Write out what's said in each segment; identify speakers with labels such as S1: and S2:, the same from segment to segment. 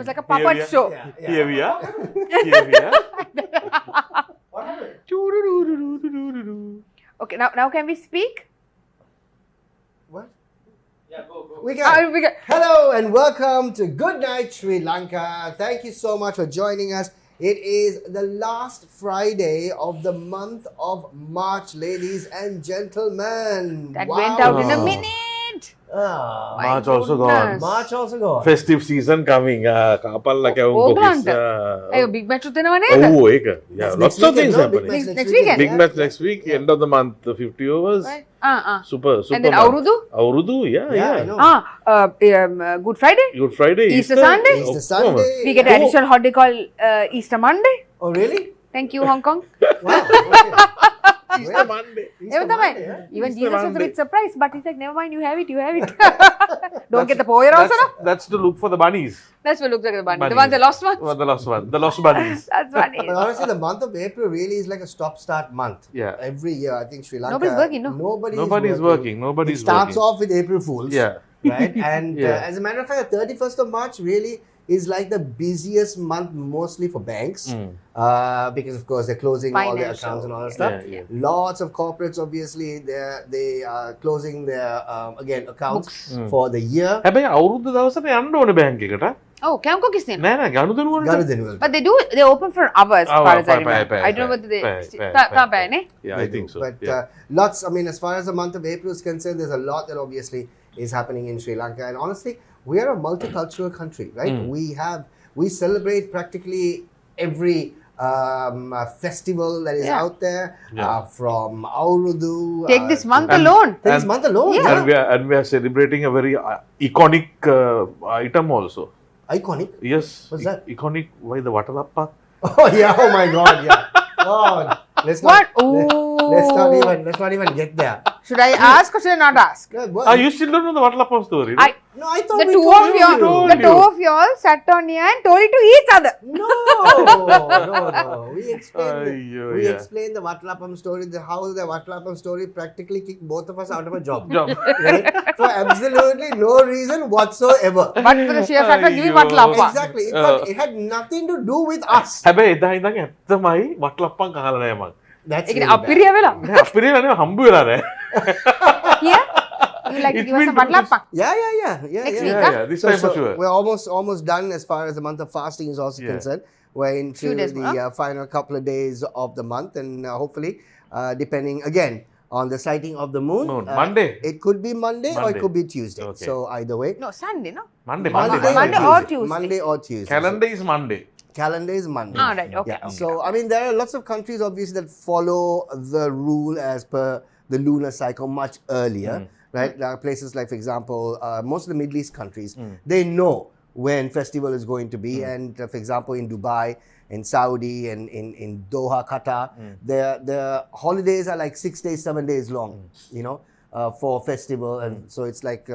S1: was like a puppet show.
S2: Here we are. Here we are.
S3: What happened?
S1: Okay, now can we speak?
S3: What?
S4: Yeah, go.
S3: We can. Hello and welcome to Good Night Sri Lanka. Thank you so much for joining us. It is the last Friday of the month of March, ladies and gentlemen.
S1: That
S3: Wow.
S1: went out in a minute.
S3: Ah,
S1: My
S2: March also gone.
S1: goodness.
S3: March also gone.
S2: Festive season coming. Kapalla kawun
S1: ඕගලන්ට.
S2: pokis.
S1: අයෝ big match උත් දෙනව නේද?
S2: Oh, eka. Yeah,
S3: That's
S2: lots
S3: next
S2: of things
S3: weekend, no? Big
S2: happening.
S3: match
S1: Next weekend?
S2: Big match next week, end of the month, 50 overs.
S1: Right.
S2: Super.
S1: And then
S2: month.
S1: අවුරුදු?
S2: Avrudu,
S3: Yeah, I
S2: yeah.
S3: know.
S1: Good Friday?
S2: Good Friday,
S1: Easter Sunday?
S2: Of
S3: Easter
S2: course.
S3: Sunday.
S1: We get an additional holiday called Easter Monday.
S3: Oh, really?
S1: Thank you, Hong Kong.
S3: Wow. Okay.
S2: Easter Monday.
S3: Easter
S1: Even
S3: Monday, yeah.
S1: Even
S2: Easter
S1: Jesus was a
S2: Monday.
S1: bit surprised, but he's like, never mind, you have it. Don't get the poor also, no?
S2: That's to look for the bunnies.
S1: That's what looks like the bunny. The
S2: Bunnies.
S1: one, the lost one.
S2: Well, the lost one. The lost bunnies.
S1: That's funny.
S3: But honestly, the month of April really is like a stop-start month.
S2: Yeah.
S3: Every year, I think Sri Lanka.
S1: Nobody's working, no?
S2: Nobody's working. Nobody's
S3: It starts
S2: working.
S3: off with April Fools.
S2: Yeah.
S3: Right? And
S2: Yeah.
S3: as a matter of fact, the 31st of March really is like the busiest month mostly for banks. Because of course they're closing all their
S1: Financial.
S3: accounts and all that stuff.
S2: Yeah.
S3: Lots of corporates obviously they are closing their again accounts for the year.
S2: හැබැයි අවුරුදු දවසට යන්න ඕනේ bank එකට.
S1: Oh, Camco Kistin.
S2: නෑ නෑ ගනුදෙනු වලට.
S3: Ganudenu.
S1: But they open for hours as far as I remember. I don't know whether they.
S2: Pay. Yeah, I think so.
S3: But
S2: Yeah.
S3: lots, I mean, as far as the month of April is concerned, there's a lot that obviously is happening in Sri Lanka. And honestly, we are a multicultural country, right? We celebrate practically every festival that is out there from Aurudu.
S1: Take this month alone.
S3: Take this month alone.
S1: Yeah.
S2: And we are celebrating a very iconic item also.
S3: Iconic.
S2: Yes.
S3: What's that?
S2: Iconic. Why the Watalappa?
S3: Oh yeah! Oh my God! Yeah. Oh, let's
S1: What?
S3: not. Let's not even get there.
S1: Should I ask or should I not ask?
S2: You still don't know the Watalappa story? No?
S3: No, I thought
S1: The
S3: we
S1: two
S3: told
S1: of
S3: you.
S1: you all sat on here and told it to each other.
S3: No. We explained the Vatlapam story, how the Vatlapam story practically kicked both of us out of a job. Right? For absolutely no reason whatsoever.
S1: But for the sheer fact of giving what lappa.
S3: Exactly. It had nothing to do with us.
S2: හැබැයි එදා ඉඳන් ඇත්තමයි වටලප්පන් කහලා නෑ මං.
S3: That's
S1: It
S3: really
S1: appear වෙලා.
S2: අපිරිය නෑ හම්බ වෙලා නෑ.
S1: Here? You like to
S2: It
S1: give us
S2: will
S1: some what lappa?
S3: Yeah.
S1: Next week,
S2: Yeah, this time for sure.
S3: We're almost done as far as the month of fasting is also concerned. We're into
S1: Few days
S3: the
S1: more.
S3: final couple of days of the month, and hopefully, depending again on the sighting of the moon,
S2: Monday.
S3: It could be Monday or it could be Tuesday.
S2: Okay.
S3: So either way,
S1: No, Sunday, no?
S2: Monday.
S1: Monday or Tuesday.
S3: Monday or Tuesday.
S2: Calendar is Monday.
S3: Calendar is Monday.
S1: Ah, right, okay.
S3: Yeah. So I mean, there are lots of countries obviously that follow the rule as per the lunar cycle much earlier, right? There are places like, for example, most of the Middle East countries, they know when festival is going to be, and for example, in Dubai, in Saudi, and in Doha, Qatar, the holidays are like 6 days, 7 days long, for festival, and so it's like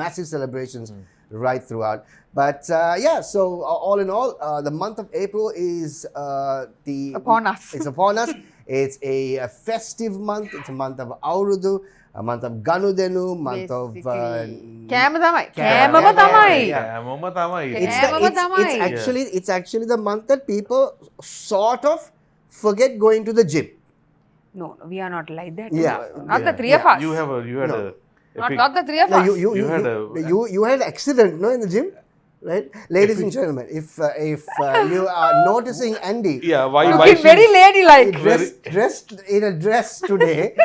S3: massive celebrations right throughout. But so all in all, the month of April is
S1: Upon us.
S3: It's upon us. It's a festive month. It's a month of Aurudu, a month of Ganudenu, month of
S1: කෑම තමයි.
S3: කෑම
S1: කෑමම තමයි.
S2: හැමෝම තමයි.
S3: it's actually the month that people sort of forget going to the gym.
S1: No, we are not like that.
S3: Yeah.
S1: Not the three of us.
S2: You had
S3: No.
S2: a epic,
S1: Not the three of
S3: No,
S1: us.
S3: you had an accident, no, in the gym, right? Ladies and gentlemen, if you are noticing Andy,
S2: why
S1: Looking
S2: she-
S1: very ladylike.
S3: dressed in a dress today,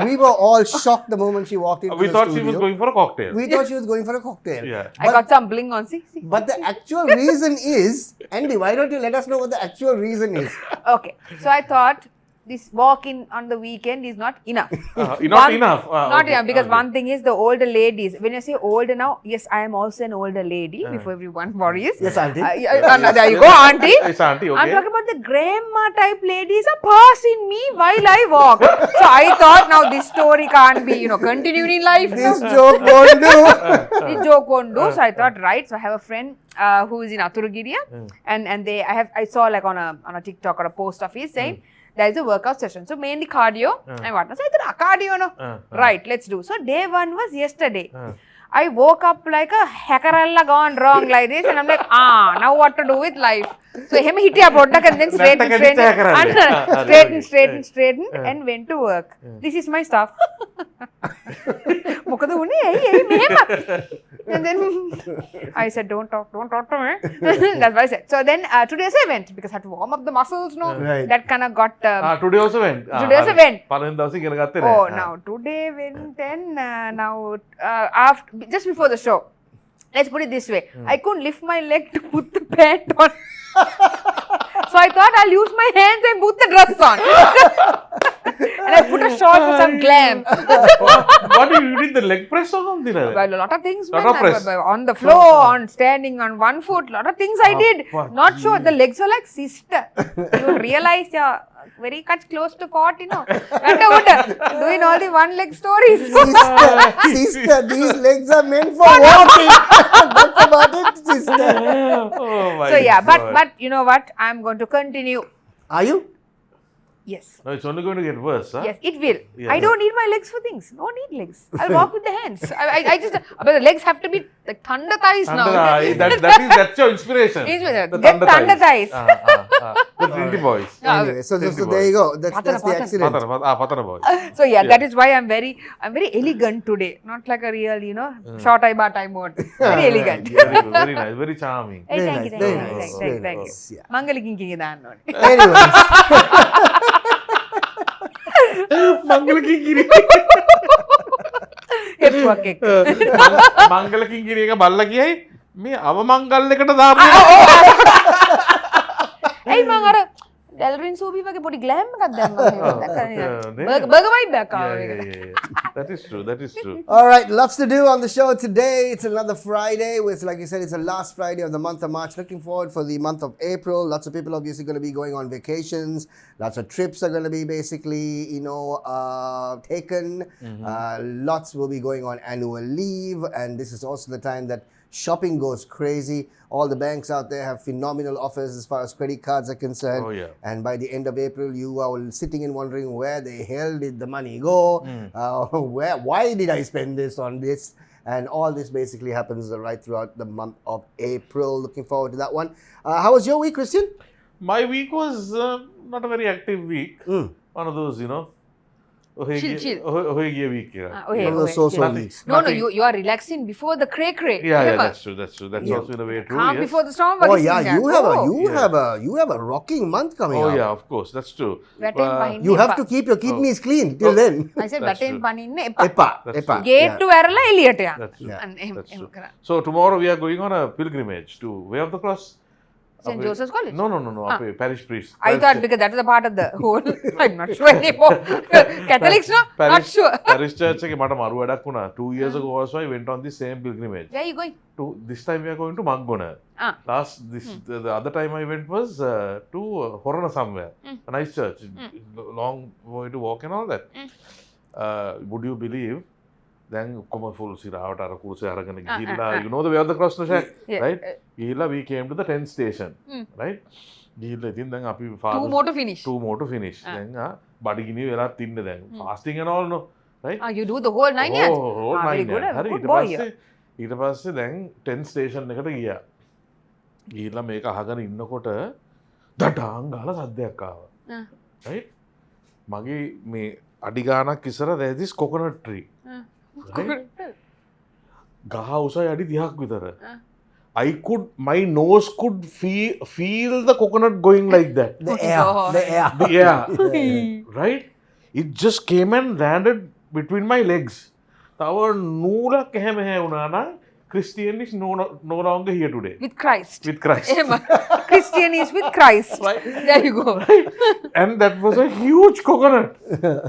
S3: we were all shocked the moment she walked into
S2: we
S3: the
S2: thought
S3: studio.
S2: she was going for a cocktail.
S3: We thought she was going for a cocktail.
S2: Yeah.
S1: I got some bling on. See.
S3: But the actual reason is, Andy, why don't you let us know what the actual reason is?
S1: Okay. So I thought this walk in on the weekend is not enough.
S2: Not
S1: One-
S2: enough.
S1: Not
S2: Okay,
S1: enough, because
S2: okay.
S1: one thing is the older ladies. When you say older now, yes, I am also an older lady. Before everyone worries.
S3: Yes, auntie.
S1: There you go, auntie.
S2: It's auntie,
S1: I'm
S2: okay.
S1: talking about the grandma type ladies are passing me while I walk. So I thought now this story can't be, continued in life.
S3: This joke won't do.
S1: This joke won't do. So I thought, right. So I have a friend who is in Aturugiriya, and I saw like on a TikTok or a post of his saying there is a workout session. So mainly cardio and whatnot. So I thought, cardio, no? Right, let's do. So day one was yesterday. I woke up like a hackerella gone wrong like this, and I'm like, now what to do with life? So him hitya poddak and then straighten and went to work. This is my stuff. Mokada unni ei mehema. And then I said, don't talk to me. That's what I said. So then today I went because I had to warm up the muscles, no?
S3: Right.
S1: That kind of got.
S2: today also went.
S1: Today also went.
S2: පළවෙනි දවසේ ඉගෙන ගත්තේ
S1: Oh,
S2: නෑ.
S1: now today went and now after just before the show. Let's put it this way. I couldn't lift my leg to put the pant on. So I thought I'll use my hands and put the dress on. And I put a short for some glam.
S2: What you did the leg press or something?
S1: Well, a lot of things,
S2: Lot
S1: man.
S2: of press.
S1: On the floor, on standing on one foot, lot of things I did. Not sure. The legs are like sister. You realize you're very much close to 40, no? Doing all the one leg stories.
S3: Sister, these legs are meant for walking. That's about it, sister.
S2: Oh my
S1: So yeah,
S2: God.
S1: but you know what? I'm going to continue.
S3: Are you?
S1: Yes.
S2: No, it's only going to get worse, huh?
S1: Yes, it will.
S2: Yeah.
S1: I don't need my legs for things. No need legs. I'll walk with the hands. I just, but the legs have to be like thunder thighs now.
S2: That's your inspiration. The
S1: Get thunder thighs.
S2: The Trinity boys.
S3: Anyway, so there you go. That's the accident.
S2: Patana boys.
S1: So yeah, that is why I'm very elegant today. Not like a real, short eye bar time mode. Very elegant.
S2: Very good, very nice, very charming.
S1: Hey,
S3: Very
S1: thank you,
S3: nice,
S1: thank
S3: very
S1: you,
S3: nice,
S1: thank you,
S3: very
S1: thank you.
S3: nice, yeah.
S1: Mangali kinki danno.
S3: Anyways,
S2: මංගලකින් කිරි.
S1: Hepwa cake.
S2: මංගලකින් කිරි එක බල්ලා කියයි මේ අවමංගල් එකට දාන්නේ.
S1: Hey, man, ara Delrin Subi wage podi glam එකක් දැම්මා. Burger vibe එකක් ආවා.
S2: That is true, that is true.
S3: all right, lots to do on the show today. It's another Friday. With, like you said, it's the last Friday of the month of March. Looking forward for the month of April. Lots of people obviously going to be going on vacations. Lots of trips are going to be basically, taken. Lots will be going on annual leave. And this is also the time that shopping goes crazy. All the banks out there have phenomenal offers as far as credit cards are concerned.
S2: Oh, yeah.
S3: And by the end of April, you are sitting and wondering, where the hell did the money go? Why did I spend this on this? And all this basically happens right throughout the month of April. Looking forward to that one. How was your week, Christian?
S2: My week was not a very active week. One of those,
S1: Chill.
S2: ඔහේ ගිය week එක.
S1: Okay,
S3: One of those
S1: okay.
S3: so-so weeks.
S1: No, you are relaxing before the cray.
S2: Yeah,
S1: Remember?
S2: that's true. That's also in a way true.
S1: Calm
S2: Yes.
S1: before the storm.
S3: Oh
S1: what is
S3: yeah,
S1: that?
S3: you have a rocking month coming
S2: Oh
S3: up.
S2: yeah, of course, that's true.
S1: වැටෙන් පහින්න
S3: You have
S1: එපා.
S3: to keep your kidneys clean till then.
S1: I said
S2: That's
S1: වැටෙන්
S2: true.
S1: පනින්න එපා.
S2: That's
S3: Epa.
S1: Gate ඇරලා එළියට යන්න.
S2: That's true.
S1: අන්න එහෙම
S2: That's true.
S1: කරා.
S2: So tomorrow we are going on a pilgrimage to Way of the Cross.
S1: St. Joseph's College?
S2: No. අපේ parish priest.
S1: I thought because that was a part of the whole. I'm not sure anymore. Catholics, no? Not sure.
S2: Parish church එකේ මට මරු වැඩක් වුණා. 2 years ago also I went on the same pilgrimage.
S1: Where are you going?
S2: This time we are going to Mangona. The other time I went was to Horona somewhere. A nice church. Long way to walk and all that. Would you believe? Then come full සිරාවට අර කුරුසේ අරගෙන ගිහිල්ලා you know the Way of the Cross shack, right? ගිහිල්ලා we came to the 10th station, right? ගිහිල්ලා ඉතින් දැන් අපි
S1: Two more to finish.
S2: දැන් බඩගිනි වෙලාත් ඉන්න දැන් fasting and all, no, right?
S1: You do the whole 9 years?
S2: whole
S1: very
S2: 9
S1: good.
S2: years. හරි
S1: Good boy.
S2: ඊට පස්සේ දැන් 10th station එකට ගියා. ගිහිල්ලා මේක අහගෙන ඉන්නකොට දඩාං ගාලා සද්දයක් ආවා. right? මගේ මේ අඩි ගානක් ඉස්සර there is this coconut tree. ගහ උසයි අඩි 30ක් විතර. My nose could feel the coconut going like that.
S3: The air.
S2: Yeah. Right? It just came and landed between my legs. තව නූලක් එහෙම වුණා නම් Christian is no longer here today.
S1: With Christ.
S2: එහෙම.
S1: Christian is with Christ.
S2: Right.
S1: There you go.
S2: Right. And that was a huge coconut.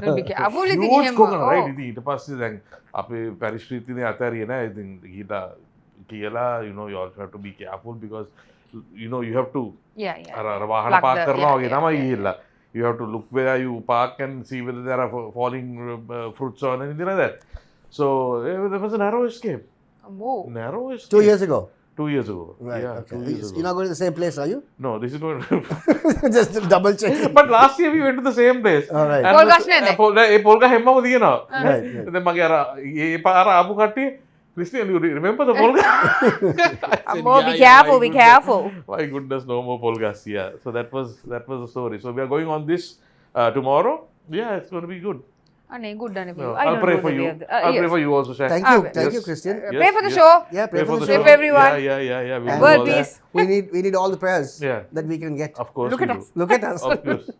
S1: Don't be careful.
S2: Huge coconut, right? ඉතින් ඊට පස්සේ දැන් අපේ parish priest ඉතින් අතරිය නෑ. ඉතින් ගිහිලා කියලා you also have to be careful because you have to අර වාහන පාක් කරනවා වගේ තමයි ගිහිල්ලා. You have to look where you park and see whether there are falling fruits or anything like that. So there was a narrow escape. Narrow escape.
S3: 2 years ago.
S2: 2 years ago.
S3: Right.
S2: Yeah,
S3: Okay.
S2: 2 years ago.
S3: You're not going to the same place, are you?
S2: No, this is going
S3: Just to double check.
S2: But last year we went to the same place.
S3: All right.
S1: පොල් ගස් නේද?
S2: ඒ පොල් ගහ හැමම තියෙනවා.
S3: Right.
S2: දැන් මගේ අර ඒ පාර ආපු කට්ටිය Christian, you remember the polka? I said,
S1: More,
S2: "Yeah,
S1: be
S2: yeah,
S1: careful,
S2: my
S1: be
S2: goodness.
S1: careful.
S2: My goodness, no more polkas. Yeah. So that was the story. So we are going on this tomorrow. Yeah, it's going to be good.
S1: Good done for
S2: No,
S1: you. I
S2: I'll
S1: don't
S2: pray
S1: know
S2: for
S1: the
S2: you.
S1: way of the-
S2: I'll pray
S1: yes.
S2: for you also, Shah.
S3: Thank you,
S1: Ah,
S3: thank you,
S2: yes.
S3: Christian.
S2: Yes,
S1: Pray for the
S2: yes.
S1: show.
S3: Yeah,
S2: Pray for the
S1: Pray
S2: show.
S1: for everyone.
S2: Yeah. We'll
S3: And,
S2: do
S1: World
S2: all that.
S1: peace.
S3: we need all the prayers
S2: Yeah.
S3: that we can get.
S2: Of course
S1: Look
S2: we
S1: at
S2: do.
S1: us.
S3: Look at us.
S2: Of course.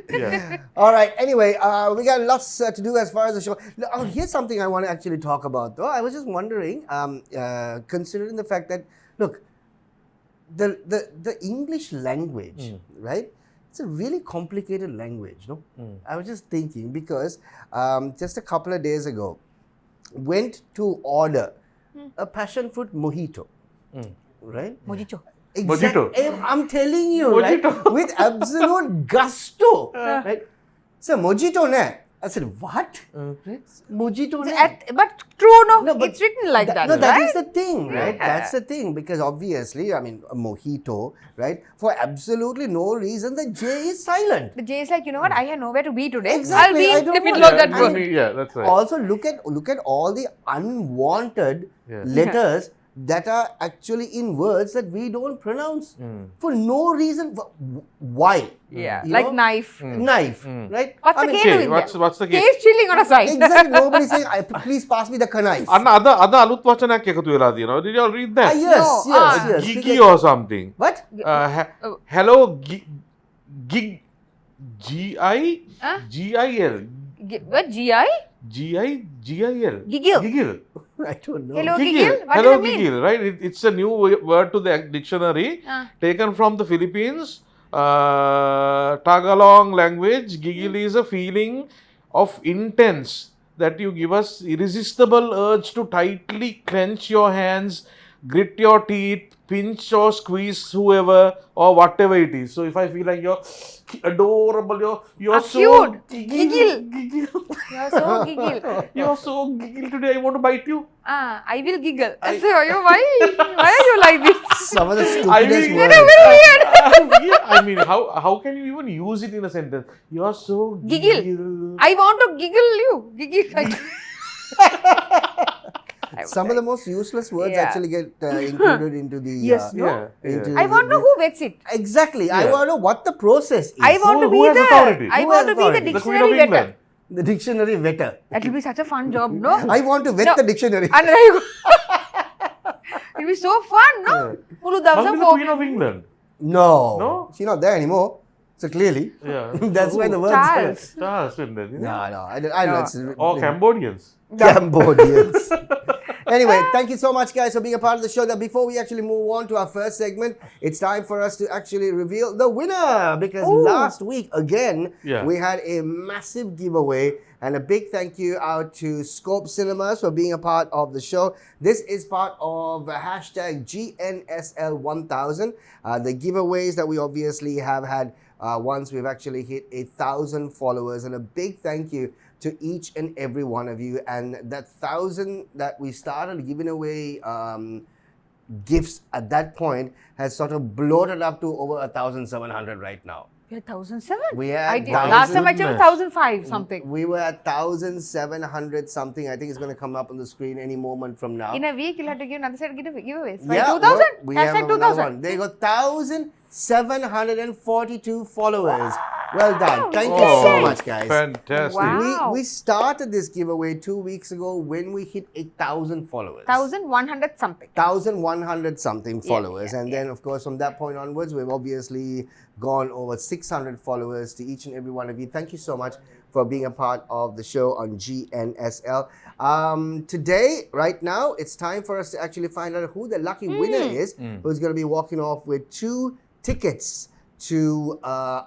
S2: Yeah.
S3: All right. Anyway, we got lots to do as far as the show. Here's something I want to actually talk about, though. I was just wondering, considering the fact that, look, the English language, right? It's a really complicated language, no? I was just thinking because just a couple of days ago, went to order a passion fruit mojito, right?
S1: Mojito.
S2: Mojito.
S3: I'm telling you,
S2: Mojito.
S3: right? With absolute gusto, right? So mojito, ne? I said, what? Right? Mojito, ne?
S1: But true, no?
S3: No, but
S1: it's written like that,
S3: No, that
S1: right?
S3: is the thing, right?
S1: Yeah.
S3: That's the thing because obviously, I mean, a mojito, right? For absolutely no reason, the J is silent.
S1: The J is like, you know what? I have nowhere to be today.
S3: Exactly, I
S1: I'll be in
S3: don't
S1: the middle
S3: want-
S1: of that
S3: I
S1: word.
S3: mean-
S2: Yeah, that's right.
S3: Also, look at all the unwanted
S2: Yeah.
S3: letters that are actually in words that we don't pronounce for no reason. Why?
S1: Yeah,
S3: You
S1: like
S3: know?
S1: knife.
S3: Knife, right?
S1: What's
S3: I
S1: the
S3: mean,
S1: K
S2: Okay,
S1: doing
S2: what's
S1: there?
S2: the
S1: K
S2: case?
S1: is chilling on a side.
S3: Exactly. Nobody's saying, please pass me the knife.
S2: අන්න අද අලුත් වචනයක් එකතු වෙලා තියෙනවා. Did you all read that?
S3: Yes,
S1: No,
S3: yes.
S2: Gigi or something.
S3: What?
S2: Hello gig G-I
S1: Huh?
S2: G-I-L
S1: What? G-I?
S2: G-I-G-I-L
S1: Giggle.
S2: Giggle.
S3: I don't know.
S1: Hello, Giggle? What
S2: Hello
S1: does it mean?
S2: Giggle, right? It's a new word to the dictionary taken from the Philippines. Tagalog language. Giggle is a feeling of intense that you give us irresistible urge to tightly clench your hands, grit your teeth, pinch or squeeze whoever or whatever it is. So if I feel like you're adorable, you're so
S1: cute. Giggle.
S2: giggle.
S1: You're so giggle.
S2: You're so giggle today. I want to bite you.
S1: I will giggle. So, why are you like this?
S3: Some of the
S2: I
S3: stupidest
S2: mean,
S3: words.
S2: yeah, I mean, how can you even use it in a sentence? You're so
S1: Giggle. I want to giggle you. Giggle.
S3: Some of the most useless words
S1: Yeah.
S3: actually get included into the.
S2: Yes,
S3: no?
S2: yeah,
S3: Into
S2: yeah.
S1: I want to know who vets it.
S3: Exactly. I
S2: Yeah.
S3: want to know what the process is.
S1: I want to
S2: Who
S1: be
S2: has authority?
S1: I
S3: Who
S1: want
S3: has
S1: to be the
S3: authority?
S2: The Queen of
S1: dictionary
S2: England.
S1: vetter.
S3: The dictionary vetter.
S1: That will be such a fun job, no?
S3: I want to vet
S1: No.
S3: the dictionary.
S1: And there you go. It'll be so fun, no? Ulu
S2: Must
S1: davsa
S2: be the
S1: po.
S2: Queen of England.
S3: No.
S2: No?
S3: She's not there anymore. So clearly.
S2: Yeah.
S3: That's why the words.
S1: Charles.
S2: Charles, isn't it?
S3: No. I don't know. It's,
S2: Or Cambodians.
S3: Cambodians. Anyway, thank you so much, guys, for being a part of the show. That before we actually move on to our first segment, it's time for us to actually reveal the winner. Because last week, again,
S2: Yeah.
S3: we had a massive giveaway. And a big thank you out to Scope Cinemas for being a part of the show. This is part of hashtag GNSL1000. The giveaways that we obviously have had once we've actually hit 1,000 followers. And a big thank you to each and every one of you. And that 1,000 that we started giving away gifts at that point has sort of bloated up to over 1,700 right now.
S1: We're 1,007.
S3: We are
S1: I did. Last time I checked,
S2: goodness.
S1: 1,005 something.
S3: We were at 1,700 something. I think it's going to come up on the screen any moment from now.
S1: In a week, you'll have to give another set of giveaways.
S3: Yeah,
S1: 2,000?
S3: we have
S1: Hashtag
S3: another
S1: 2,000.
S3: one. They got 1,742 followers. Well done. Thank you
S2: Oh,
S3: so much, guys.
S2: Fantastic.
S1: Wow.
S3: We started this giveaway 2 weeks ago when we hit 1,000 followers.
S1: 1,100 something.
S3: 1,100 something followers.
S1: yeah,
S3: And then, of course, from that point onwards, we've obviously gone over 600 followers to each and every one of you. Thank you so much for being a part of the show on GNSL. Today, right now, it's time for us to actually find out who the lucky winner is, who's going to be walking off with 2 tickets to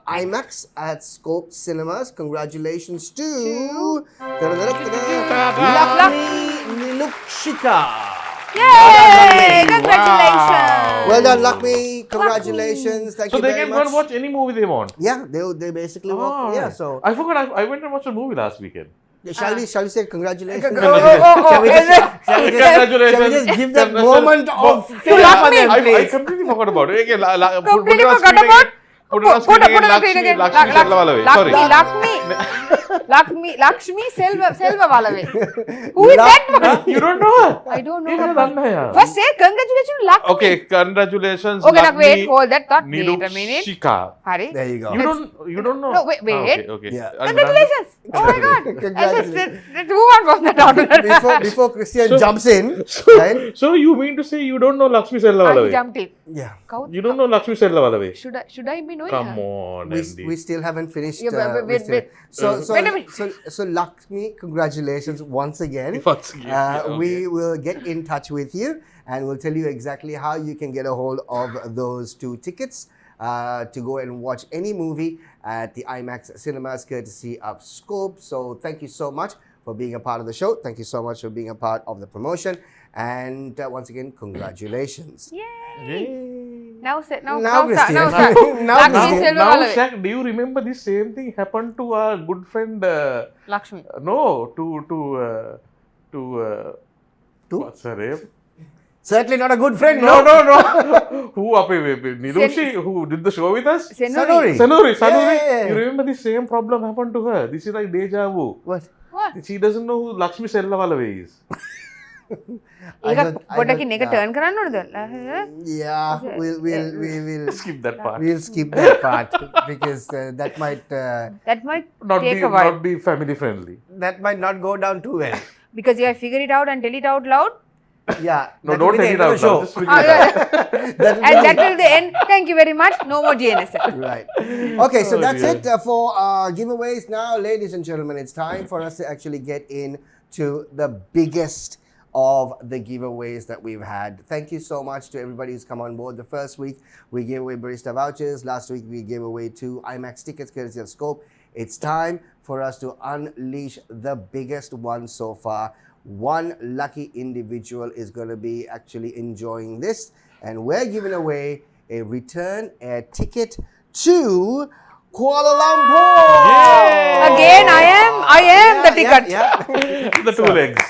S3: IMAX at Scope Cinemas. Congratulations to Lakshmi Nilukshika.
S1: Yay! Congratulations!
S3: Well done, Lakshmi. Congratulations. Thank
S2: So
S3: you
S2: they
S3: very
S2: can go
S3: much.
S2: and watch any movie they want.
S3: Yeah, they basically walk. Yeah, so
S2: I forgot. I went and watched a movie last weekend.
S3: shall we say congratulations?
S1: Oh,
S3: Shall we just
S2: Congratulations.
S3: give that moment of
S1: To
S3: fame for
S1: Lakshmi.
S3: them,
S2: I
S3: please?
S2: completely forgot about it. Okay,
S1: Completely forgot about?
S2: Put it on screen again.
S1: Lakshmi.
S2: Lakshmi.
S1: Lakshmi. Lakshmi Selva Valave. Who is that one?
S2: You don't know her?
S1: I don't know.
S2: Hey,
S1: her.
S2: Ranna, yeah.
S1: First say congratulations, Lakshmi.
S2: Okay, congratulations.
S1: Okay,
S2: Lakshmi,
S1: wait, hold that thought. Wait a minute.
S2: Shika.
S1: Hari.
S3: There you go.
S2: You don't know?
S1: No, wait.
S2: Okay.
S3: Yeah.
S2: And
S1: Congratulations. Oh my God.
S3: Congratulations.
S1: Let's move on from that after that.
S3: Before Christian jumps in, right?
S2: So you mean to say you don't know Lakshmi
S1: I
S2: Sellavalave?
S1: jumped in.
S3: Yeah.
S2: You don't know Lakshmi Sellavalave?
S1: Should I be knowing
S2: Come
S1: her?
S2: on,
S3: We
S2: Andy.
S3: still haven't finished.
S1: Yeah, but wait.
S3: So
S1: Wait a minute.
S3: so Lakshmi, congratulations once again.
S2: Once again, yeah, okay.
S3: We will get in touch with you and we'll tell you exactly how you can get a hold of those 2 tickets to go and watch any movie at the IMAX cinemas courtesy of Scope. So thank you so much for being a part of the show. Thank you so much for being a part of the promotion. And once again, congratulations.
S2: Yay.
S1: Now
S3: Christian.
S1: start.
S3: Now
S1: Lakshmi
S3: Christian.
S1: Selva
S2: Now,
S1: Valave.
S2: Shaq, do you remember the same thing happened to our good friend?
S1: Lakshmi.
S2: No, to what's her name?
S3: Certainly not a good friend,
S2: No. Who up Nirushi, who did the show with us?
S1: Senuri.
S2: Sanuri.
S3: Yeah.
S2: You remember the same problem happened to her? This is like deja vu.
S3: What?
S2: She doesn't know who Lakshmi Sellavalave is.
S1: පොඩකින් එක turn කරන්න ඕනද?
S3: Yeah, we'll
S2: Skip that part.
S3: we'll skip that part because that might
S1: That might
S2: Not
S1: take
S2: be,
S1: a while.
S2: not be family friendly.
S3: not go down too well.
S1: Because you have figured it out and tell it out loud.
S3: Yeah.
S2: No,
S3: that
S2: don't
S3: will be the
S2: take
S3: end
S2: it
S3: of
S2: out
S3: the show.
S2: loud. Just figure it out.
S3: That will
S1: And
S3: be-
S1: that will the end. Thank you very much. No more GNSL.
S3: Right. Okay, so
S2: Oh,
S3: that's
S2: dear.
S3: it for giveaways. Now, ladies and gentlemen, it's time for us to actually get into the biggest of the giveaways that we've had. Thank you so much to everybody who's come on board. The first week, we gave away barista vouchers. Last week, we gave away 2 IMAX tickets courtesy of Scope. It's time for us to unleash the biggest one so far. One lucky individual is going to be actually enjoying this, and we're giving away a return air ticket to Kuala Lumpur.
S2: Yay!
S1: Again, I am the ticket.
S3: Yeah.
S2: The 2 legs.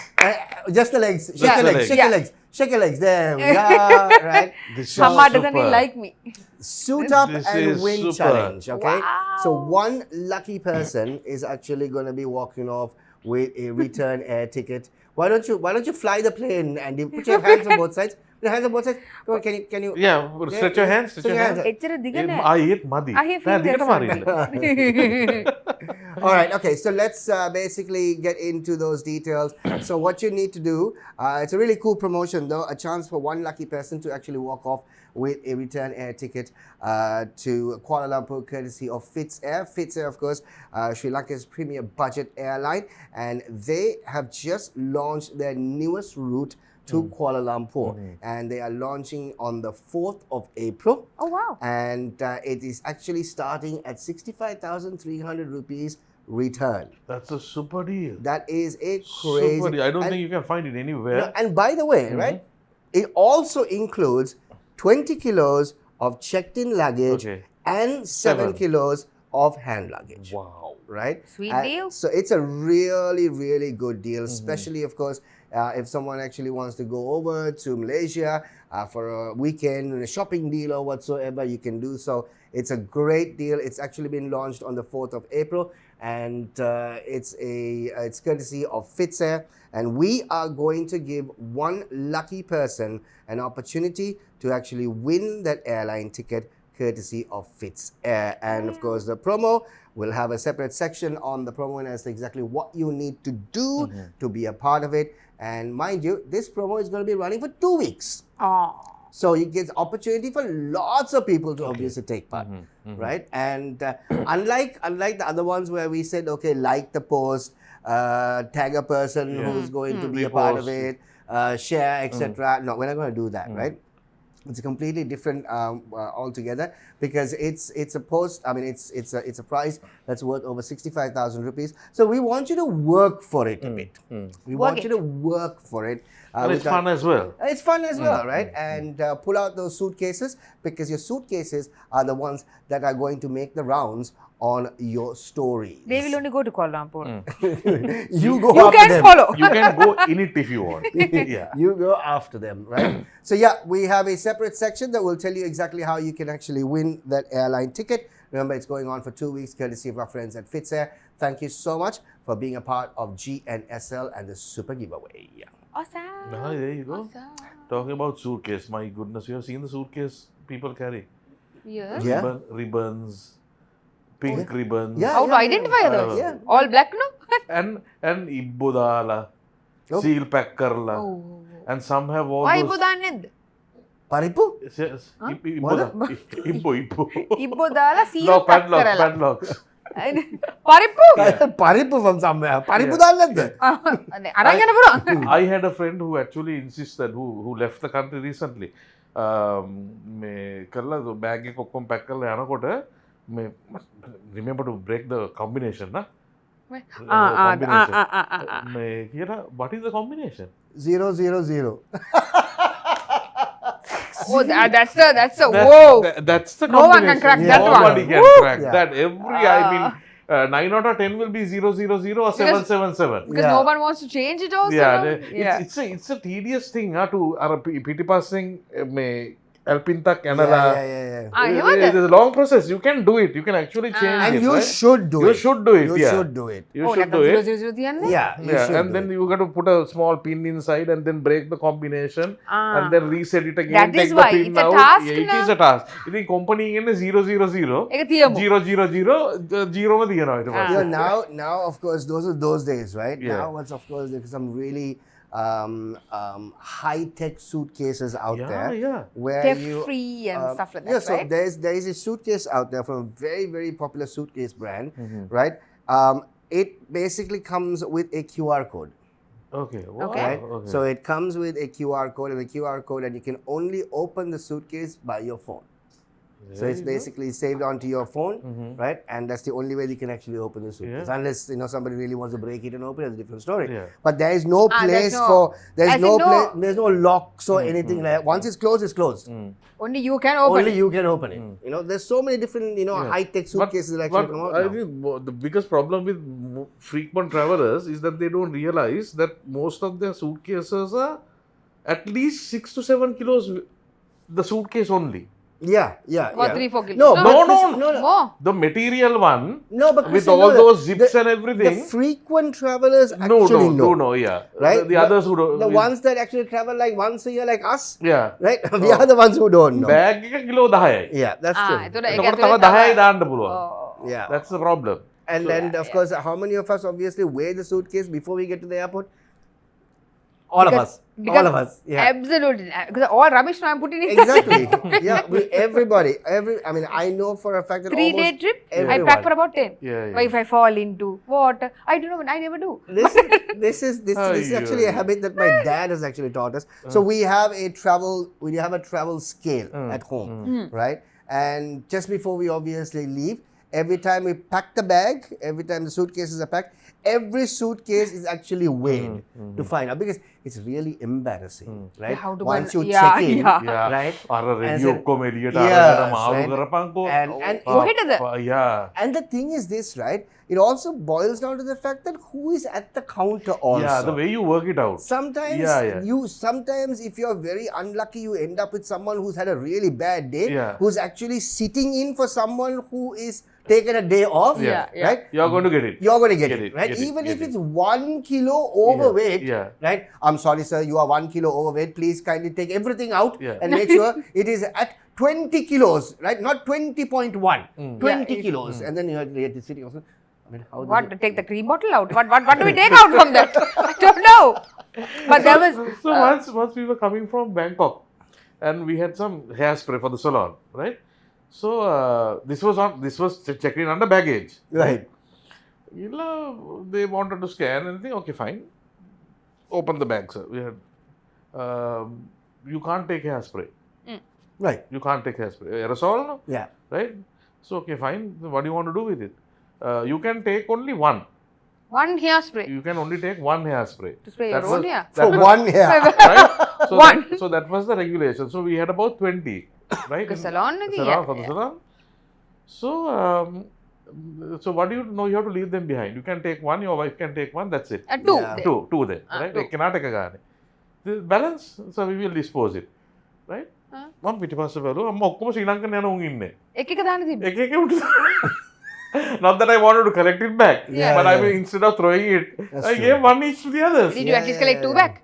S3: Just the legs. Shake
S2: Just
S3: your
S2: the
S3: legs.
S2: legs.
S3: Shake
S1: Yeah.
S3: your legs. Shake your legs. There we are. Right.
S2: This is
S1: Amma doesn't
S2: super.
S1: really like me.
S3: Suit up
S2: This
S3: and
S2: is
S3: win
S2: super.
S3: challenge. Okay.
S1: Wow.
S3: So one lucky person is actually going to be walking off with a return air ticket. Why don't you fly the plane and you put your hands on both sides? Put your hands on both sides. Come on, can you?
S2: Yeah, stretch your hands. Stretch
S3: Stretch
S2: your
S3: your
S2: hands.
S1: එච්චර දිග නෑ.
S2: I ate muddy.
S1: I have feel
S3: All right, okay, so let's basically get into those details. So what you need to do, it's a really cool promotion though, a chance for one lucky person to actually walk off with a return air ticket to Kuala Lumpur courtesy of Fitz Air. Fitz Air, of course, Sri Lanka's premier budget airline, and they have just launched their newest route to Kuala Lumpur, and they are launching on the 4th of April.
S1: Oh wow.
S3: And it is actually starting at 65,300 rupees return.
S2: That's a super deal.
S3: That is a crazy.
S2: Super deal. I don't
S3: and,
S2: think you can find it anywhere.
S3: no, and by the way, right, it also includes 20 kilos of checked-in luggage
S2: Okay.
S3: and 7
S2: 7.
S3: kilos of hand luggage.
S2: Wow.
S3: Right?
S1: Sweet
S3: And
S1: deal.
S3: So it's a really, really good deal, especially, of course, if someone actually wants to go over to Malaysia for a weekend, a shopping deal or whatsoever, you can do so. It's a great deal. It's actually been launched on the 4th of April, and it's courtesy of Fitz Air, and we are going to give one lucky person an opportunity to actually win that airline ticket courtesy of Fitz Air. And of course, the promo will have a separate section on the promo, and as to exactly what you need to do to be a part of it. And mind you, this promo is going to be running for 2 weeks.
S1: Oh.
S3: So you get opportunity for lots of people to obviously take part, right? And unlike the other ones where we said, okay, like the post, tag a person who's going to be a part of
S2: Repost.
S3: it, share, etc. No, we're not going to do that, right? It's a completely different altogether, because it's a post. I mean, it's a prize that's worth over 65,000 rupees. So we want you to work for it a bit. We
S1: Work
S3: want
S1: it.
S3: you to work for it.
S2: And it's fun as well.
S3: It's fun as well, right? And pull out those suitcases, because your suitcases are the ones that are going to make the rounds on your stories.
S1: They will only go to Kuala Lumpur.
S3: You go
S1: You
S3: after
S1: can
S3: them.
S1: follow.
S2: You can go in it if you want. Yeah.
S3: You go after them, right? So yeah, we have a separate section that will tell you exactly how you can actually win that airline ticket. Remember, it's going on for 2 weeks, courtesy of our friends at Fitz Air. thank you so much for being a part of Gnsl and the super giveaway.
S1: Awesome.
S2: Ah, there you go.
S1: Awesome.
S2: Talking about suitcase, my goodness, you have seen the suitcase people carry?
S1: Yes.
S3: Yeah.
S2: Ribbons, pink ribbons.
S3: Yeah.
S1: How to identify those?
S3: Yeah.
S1: All black, no?
S2: And ibbodala,
S3: Oh.
S2: seal pack karla.
S1: Oh.
S2: And some have all
S1: Why
S2: those...
S1: Ibo දාන්නේද?
S3: Paripu?
S2: Yes, Ibbo.
S1: Ibo දාලා seal
S2: No,
S1: pack
S2: padlock,
S1: කරලා.
S2: padlock.
S1: පරිප්පු?
S3: Paripu from somewhere. Paripu දාන්නද?
S1: අරන් යන්න පුළුවන්.
S2: I had a friend who actually insisted, who left the country recently. මේ කරලා bag එක ඔක්කොම පැක් කරලා යනකොට මේ remember to break the combination නා මේ කියලා what is the combination
S3: 000.
S1: Oh, that's a whoa.
S2: That's the
S1: No one
S2: combination.
S1: can crack that one.
S2: Nobody can
S1: Woo!
S2: crack
S3: Yeah.
S2: that. Every, I mean, 9 out of 10 will be 000 or 777.
S1: Because
S3: Yeah.
S1: no one wants to change it also.
S2: Yeah,
S1: no?
S2: it's a tedious thing to pity passing me Alpintak
S3: Yeah,
S2: Canada.
S3: yeah.
S2: It's a long process. You can do it. You can actually change
S3: And
S2: it.
S3: you
S2: right?
S3: should do
S2: You
S3: it.
S2: should do it.
S3: You
S2: yeah.
S3: should do it.
S2: You
S1: Oh,
S2: should do
S1: නැත්නම්
S2: it.
S1: 000 තියන්නේ?
S3: Yeah, you
S2: Yeah,
S3: should
S2: and
S3: do
S2: then
S3: it.
S2: you got to put a small pin inside and then break the combination
S1: Ah.
S2: and then reset it again.
S1: That is
S2: take
S1: why
S2: the pin
S1: it's a
S2: out.
S1: task
S2: Yeah, it
S1: na.
S2: is a task. I think company in 000
S1: ඒක තියමු.
S2: 000 තියනවා ඊට පස්සේ.
S3: You know, now of course those are those days, right?
S2: Yeah.
S3: Now what's of course there's some really high-tech suitcases out there
S2: Yeah.
S3: where
S1: Theft
S3: you
S1: free and stuff like that,
S3: yeah, so
S1: right?
S3: there is a suitcase out there from a very, very popular suitcase brand,
S2: Mm-hmm.
S3: right? It basically comes with a QR code.
S2: Okay. Wow.
S1: Okay.
S3: Right?
S2: Okay.
S3: So it comes with a QR code and a QR code, and you can only open the suitcase by your phone. So
S2: There
S3: it's
S2: you go.
S3: basically saved onto your phone, right? And that's the only way you can actually open the suitcase.
S2: Yeah.
S3: Unless somebody really wants to break it and open it, it's a different story.
S2: Yeah.
S3: But there is no
S1: there's
S3: place
S1: no-
S3: for there's
S1: as
S3: no
S1: in no-
S3: place, there's no locks or anything like that. Once it's closed, it's closed.
S1: Only you can open
S3: Only
S1: it.
S3: you can open it. There's so many different high-tech suitcases that actually come out
S2: I
S3: now.
S2: think the biggest problem with frequent travelers is that they don't realize that most of their suitcases are at least 6 to 7 kilos. The suitcase only.
S3: Yeah.
S1: What, 3-4 kilos?
S3: No,
S1: No,
S3: but
S2: no,
S3: this-
S2: no.
S3: no.
S1: More.
S2: The material one
S3: No, but
S2: with
S3: Christian,
S2: all
S3: no,
S2: those zips and
S3: The
S2: everything.
S3: frequent travelers
S2: No,
S3: actually know.
S2: no, yeah.
S3: Right?
S2: The others who don't.
S3: The ones that actually travel like once a year, like us,
S2: Yeah.
S3: right? We are the ones who don't know.
S2: Bag එක kilo 10යි.
S3: Yeah, that's true.
S1: එතකොට ඒක
S2: එතකොට
S1: ඇතුලේ
S2: තව 10යි දාන්න පුළුවන්.
S1: Oh.
S3: Yeah.
S2: That's the problem.
S3: And then, of course, how many of us obviously weigh the suitcase before we get to the airport? All of us. All of us. Yeah.
S1: Absolutely. Because all rubbish now I'm putting in.
S3: Exactly. Yeah. Everybody. I mean, I know for a fact that
S1: 3-day
S3: almost
S1: trip, I
S3: everyone.
S1: pack for about 10.
S2: Yeah.
S1: But if I fall into water, I don't know, I never do.
S3: This is actually a habit that my dad has actually taught us. So we have a travel scale at home, right? And just before we obviously leave, every time we pack the bag, every time the suitcases are packed, every suitcase is actually weighed to find out, because it's really embarrassing, right?
S1: How to
S3: Once you
S1: find-
S3: check
S1: yeah,
S3: in,
S1: yeah.
S3: right?
S2: අර
S3: And
S2: review
S3: then-
S2: ඔක්කොම එළියට
S3: Yes,
S2: අරගෙන මාරු
S3: right.
S2: කරපන්කෝ.
S3: And
S1: කොහෙටද?
S2: Yeah.
S3: and the thing is this, right? It also boils down to the fact that who is at the counter also.
S2: Yeah, the way you work it out.
S3: Sometimes
S2: Yeah.
S3: sometimes if you're very unlucky, you end up with someone who's had a really bad day,
S2: Yeah.
S3: who's actually sitting in for someone who is taken a day off,
S1: Yeah, yeah.
S3: right?
S2: You're going to get it.
S3: You're going to get
S2: Get
S3: it,
S2: it,
S3: right?
S2: get it,
S3: Even
S2: get
S3: if
S2: it.
S3: it's 1 kilo overweight,
S2: Yeah.
S3: right? I'm sorry, sir, you are 1 kilo overweight. Please kindly take everything out
S2: Yeah.
S3: and make sure it is at 20 kilos, right? Not 20.1, 20
S1: Yeah,
S3: kilos. And then you're sitting also. I mean, how did
S1: What?
S3: it-
S1: Take the cream bottle out? What do we take out from that? I don't know. But there was.
S2: So once we were coming from Bangkok, and we had some hairspray for the salon, right? So this was checked in under baggage.
S3: Right.
S2: They wanted to scan and think, okay, fine. Open the bag, sir. We had. You can't take hairspray.
S3: Right.
S2: You can't take hairspray. Aerosol, no?
S3: Yeah.
S2: Right? So okay, fine. What do you want to do with it? You can take only one.
S1: One hairspray
S2: You can only take one hairspray.
S1: to spray
S2: That
S1: your own
S2: was-
S1: hair.
S2: that
S3: For
S2: was-
S3: one hair.
S2: Right? So
S1: One.
S2: so that was the regulation. So we had about 20, right?
S1: The salon again,
S2: Salon, for the
S1: yeah.
S2: salon. So so what do you know? You have to leave them behind. You can take one. Your wife can take one. That's it.
S1: Two.
S3: Yeah.
S1: there.
S2: Two there, right?
S1: two.
S2: Cannot take a guy. The balance, so we will dispose it, right? මම පිටිපස්ස බැලුවා අම්ම ඔක්කොම ශ්‍රී Lankan යන උන් ඉන්නේ.
S1: එක එක දාන්න තිබ්බ.
S2: එක එක උට Not that I wanted to collect it back,
S3: Yeah,
S2: but I
S3: yeah.
S2: mean, instead of throwing it,
S3: That's
S2: I
S3: true.
S2: gave one each to the others.
S1: Did you at least collect two back?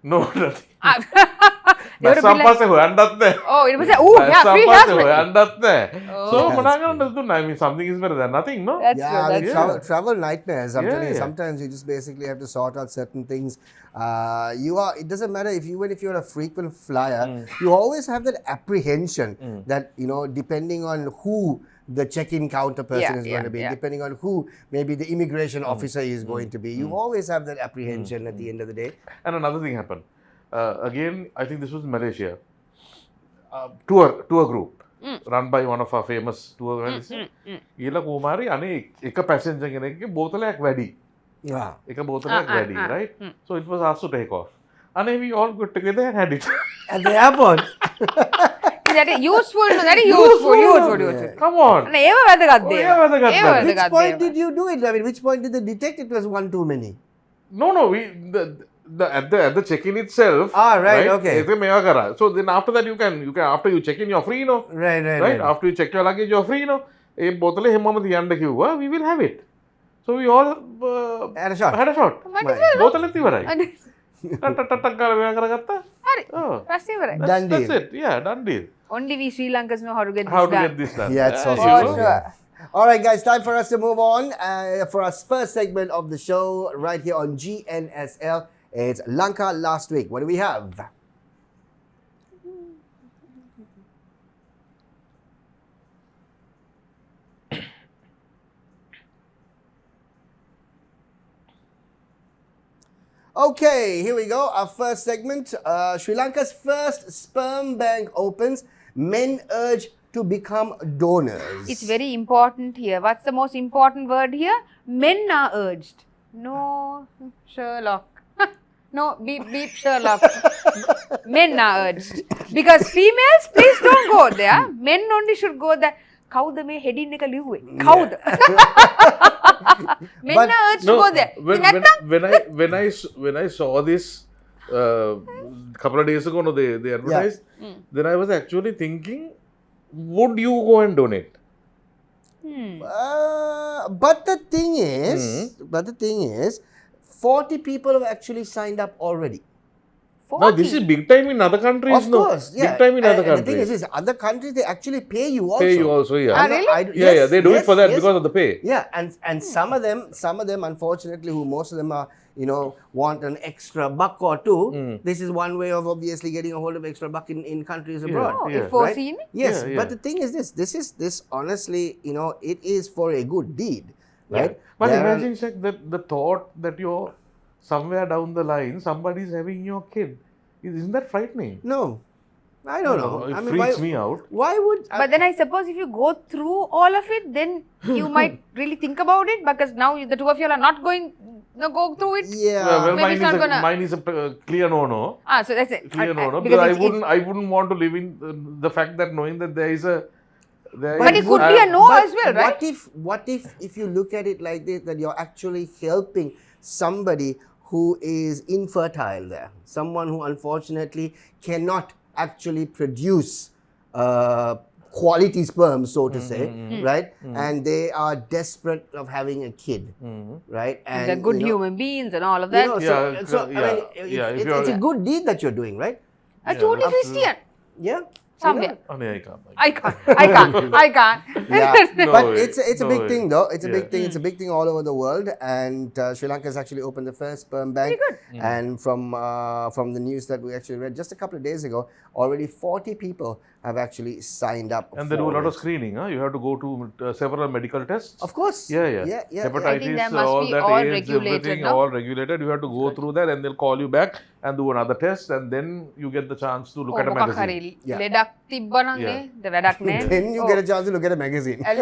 S2: No, nothing.
S1: They would have been like, oh, it was like, oh, yeah, free husband.
S2: So,
S3: That's
S2: I mean, something is better than nothing, no?
S1: That's
S3: Yeah,
S1: true.
S3: I mean,
S1: That's
S3: travel, travel nightmares. I'm
S2: Yeah,
S3: telling you,
S2: yeah.
S3: sometimes you just basically have to sort out certain things. It doesn't matter even if you're a frequent flyer, you always have that apprehension that, depending on who the check-in counter person
S1: Yeah,
S3: is
S1: yeah,
S3: going to be,
S1: yeah.
S3: depending on who maybe the immigration officer is going to be, you always have that apprehension at the end of the day.
S2: And another thing happened. Again, I think this was in Malaysia. Tour group run by one of our famous tour organizers. Ila Kumari, ane එක passenger කෙනෙක්ගේ බෝතලයක් වැඩි.
S3: Yeah.
S2: එක බෝතලයක් වැඩි, right? So it was asked to take off. And we all got together and had it.
S3: At the airport.
S1: That is useful. That is useful.
S2: Come on.
S1: ඒව වැදගත් දේ.
S2: ඒව වැදගත්
S1: ඒව
S2: දේ.
S3: Which
S1: වැදගත්
S3: point
S1: දේවල්.
S3: did you do it? I mean, which point did they detect it was one too many?
S2: No, at the check-in itself.
S3: Ah, right, okay.
S2: ඒක මේවා කරා. So then after that you can after you check in you're free, no?
S3: Right.
S2: After you check your luggage you're free, no? ඒ බෝතලේ හැමෝම තියන්න කිව්වා. We will have it. So we all
S3: Had a shot.
S2: had a shot. බෝතලෙත් ඉවරයි.
S1: අනේ.
S2: ටක් ගාලා මේවා කරගත්තා.
S1: හරි.
S2: Oh.
S1: ප්‍රශ්නේ ඉවරයි.
S3: Done
S2: That's
S3: deal.
S2: it. Yeah, done deal.
S1: Only we Sri Lankans know how to get this
S2: How to
S1: done.
S2: get this done.
S3: Yeah, it's
S2: you
S3: awesome.
S2: know.
S1: For sure.
S3: All right, guys, time for us to move on for our first segment of the show right here on GNSL. It's Lanka last week. What do we have? Okay, here we go. Our first segment. Sri Lanka's first sperm bank opens. Men urge to become donors.
S1: It's very important here. What's the most important word here? Men are urged. No, Sherlock. No, beep, Sherlock. Men are urged. Because females, please don't go there. Men only should go there. කවුද මේ heading එක ලිව්වේ? කවුද? Men
S3: But-
S1: are urged to go there.
S2: When I saw this couple of days ago, no, they advertised. Then I was actually thinking, would you go and donate?
S3: But the thing is, 40 people have actually signed up already.
S2: Now this is big time in other countries.
S3: Of course, yeah.
S2: Big time in other
S3: And the thing
S2: countries.
S3: is, other countries they actually pay you also.
S2: Pay you also, yeah.
S1: Ah, really?
S2: Yeah, they do it for that
S3: yes.
S2: because of the pay.
S3: Yeah, and some of them, unfortunately, most of them are, want an extra buck or two. This is one way of obviously getting a hold of extra buck in countries abroad.
S1: Oh,
S2: Yeah.
S1: if foreseen.
S3: Yes,
S2: Yeah,
S3: but
S2: yeah.
S3: the thing is this honestly, it is for a good deed, right?
S2: Yeah. But
S3: There are-
S2: imagine, Shek, that the thought that you're somewhere down the line, somebody's having your kid. Isn't that frightening?
S3: No, I don't know.
S2: It
S3: I mean,
S2: freaks me out.
S3: Why would?
S1: But then I suppose if you go through all of it, then you might really think about it because now the two of you are not going to go through it.
S3: Yeah.
S2: Well,
S1: Maybe it's not gonna-
S2: mine is a clear no-no.
S1: So that's it.
S2: Clear no-no.
S1: Because
S2: Because
S1: it's-
S2: I wouldn't want to live in the fact that knowing that there is a.
S1: But it could be a no as well, right?
S3: What if you look at it like this, that you're actually helping somebody who is infertile there, someone who unfortunately cannot actually produce quality sperm, so to say, right? And they are desperate of having a kid, right?
S1: And they're good human beings and all of that.
S3: So,
S2: Yeah,
S3: I mean,
S2: yeah, if
S3: it's a
S2: you're-
S3: good deed that you're doing, right?
S1: A totally Christian.
S3: Yeah.
S1: Somewhere.
S2: Oh, no, I can't.
S1: I can't.
S3: Yeah,
S2: No
S3: but
S2: way.
S3: it's a
S2: No
S3: big
S2: way.
S3: thing though. It's a
S2: Yeah.
S3: big thing. It's a big thing all over the world, and Sri Lanka has actually opened the first sperm bank. And from the news that we actually read just a couple of days ago, already 40 people have actually signed up.
S2: And they do a lot
S3: for
S2: of
S3: it.
S2: screening. Huh? You have to go to several medical tests.
S3: Of course.
S2: Yeah.
S3: Yeah.
S2: Hepatitis,
S1: I think that must
S2: all
S1: be
S2: that,
S1: all
S2: AIDS,
S1: regulated,
S2: everything,
S1: no?
S2: all regulated. You have to go through that, and they'll call you back and do another test, and then you get the chance to look at a
S1: මොකක්
S2: magazine.
S1: හරි
S3: Yeah.
S1: ලෙඩක් තිබ්බනම් නේ වැඩක් නෑ.
S3: Then you get a chance to look at a magazine.
S1: You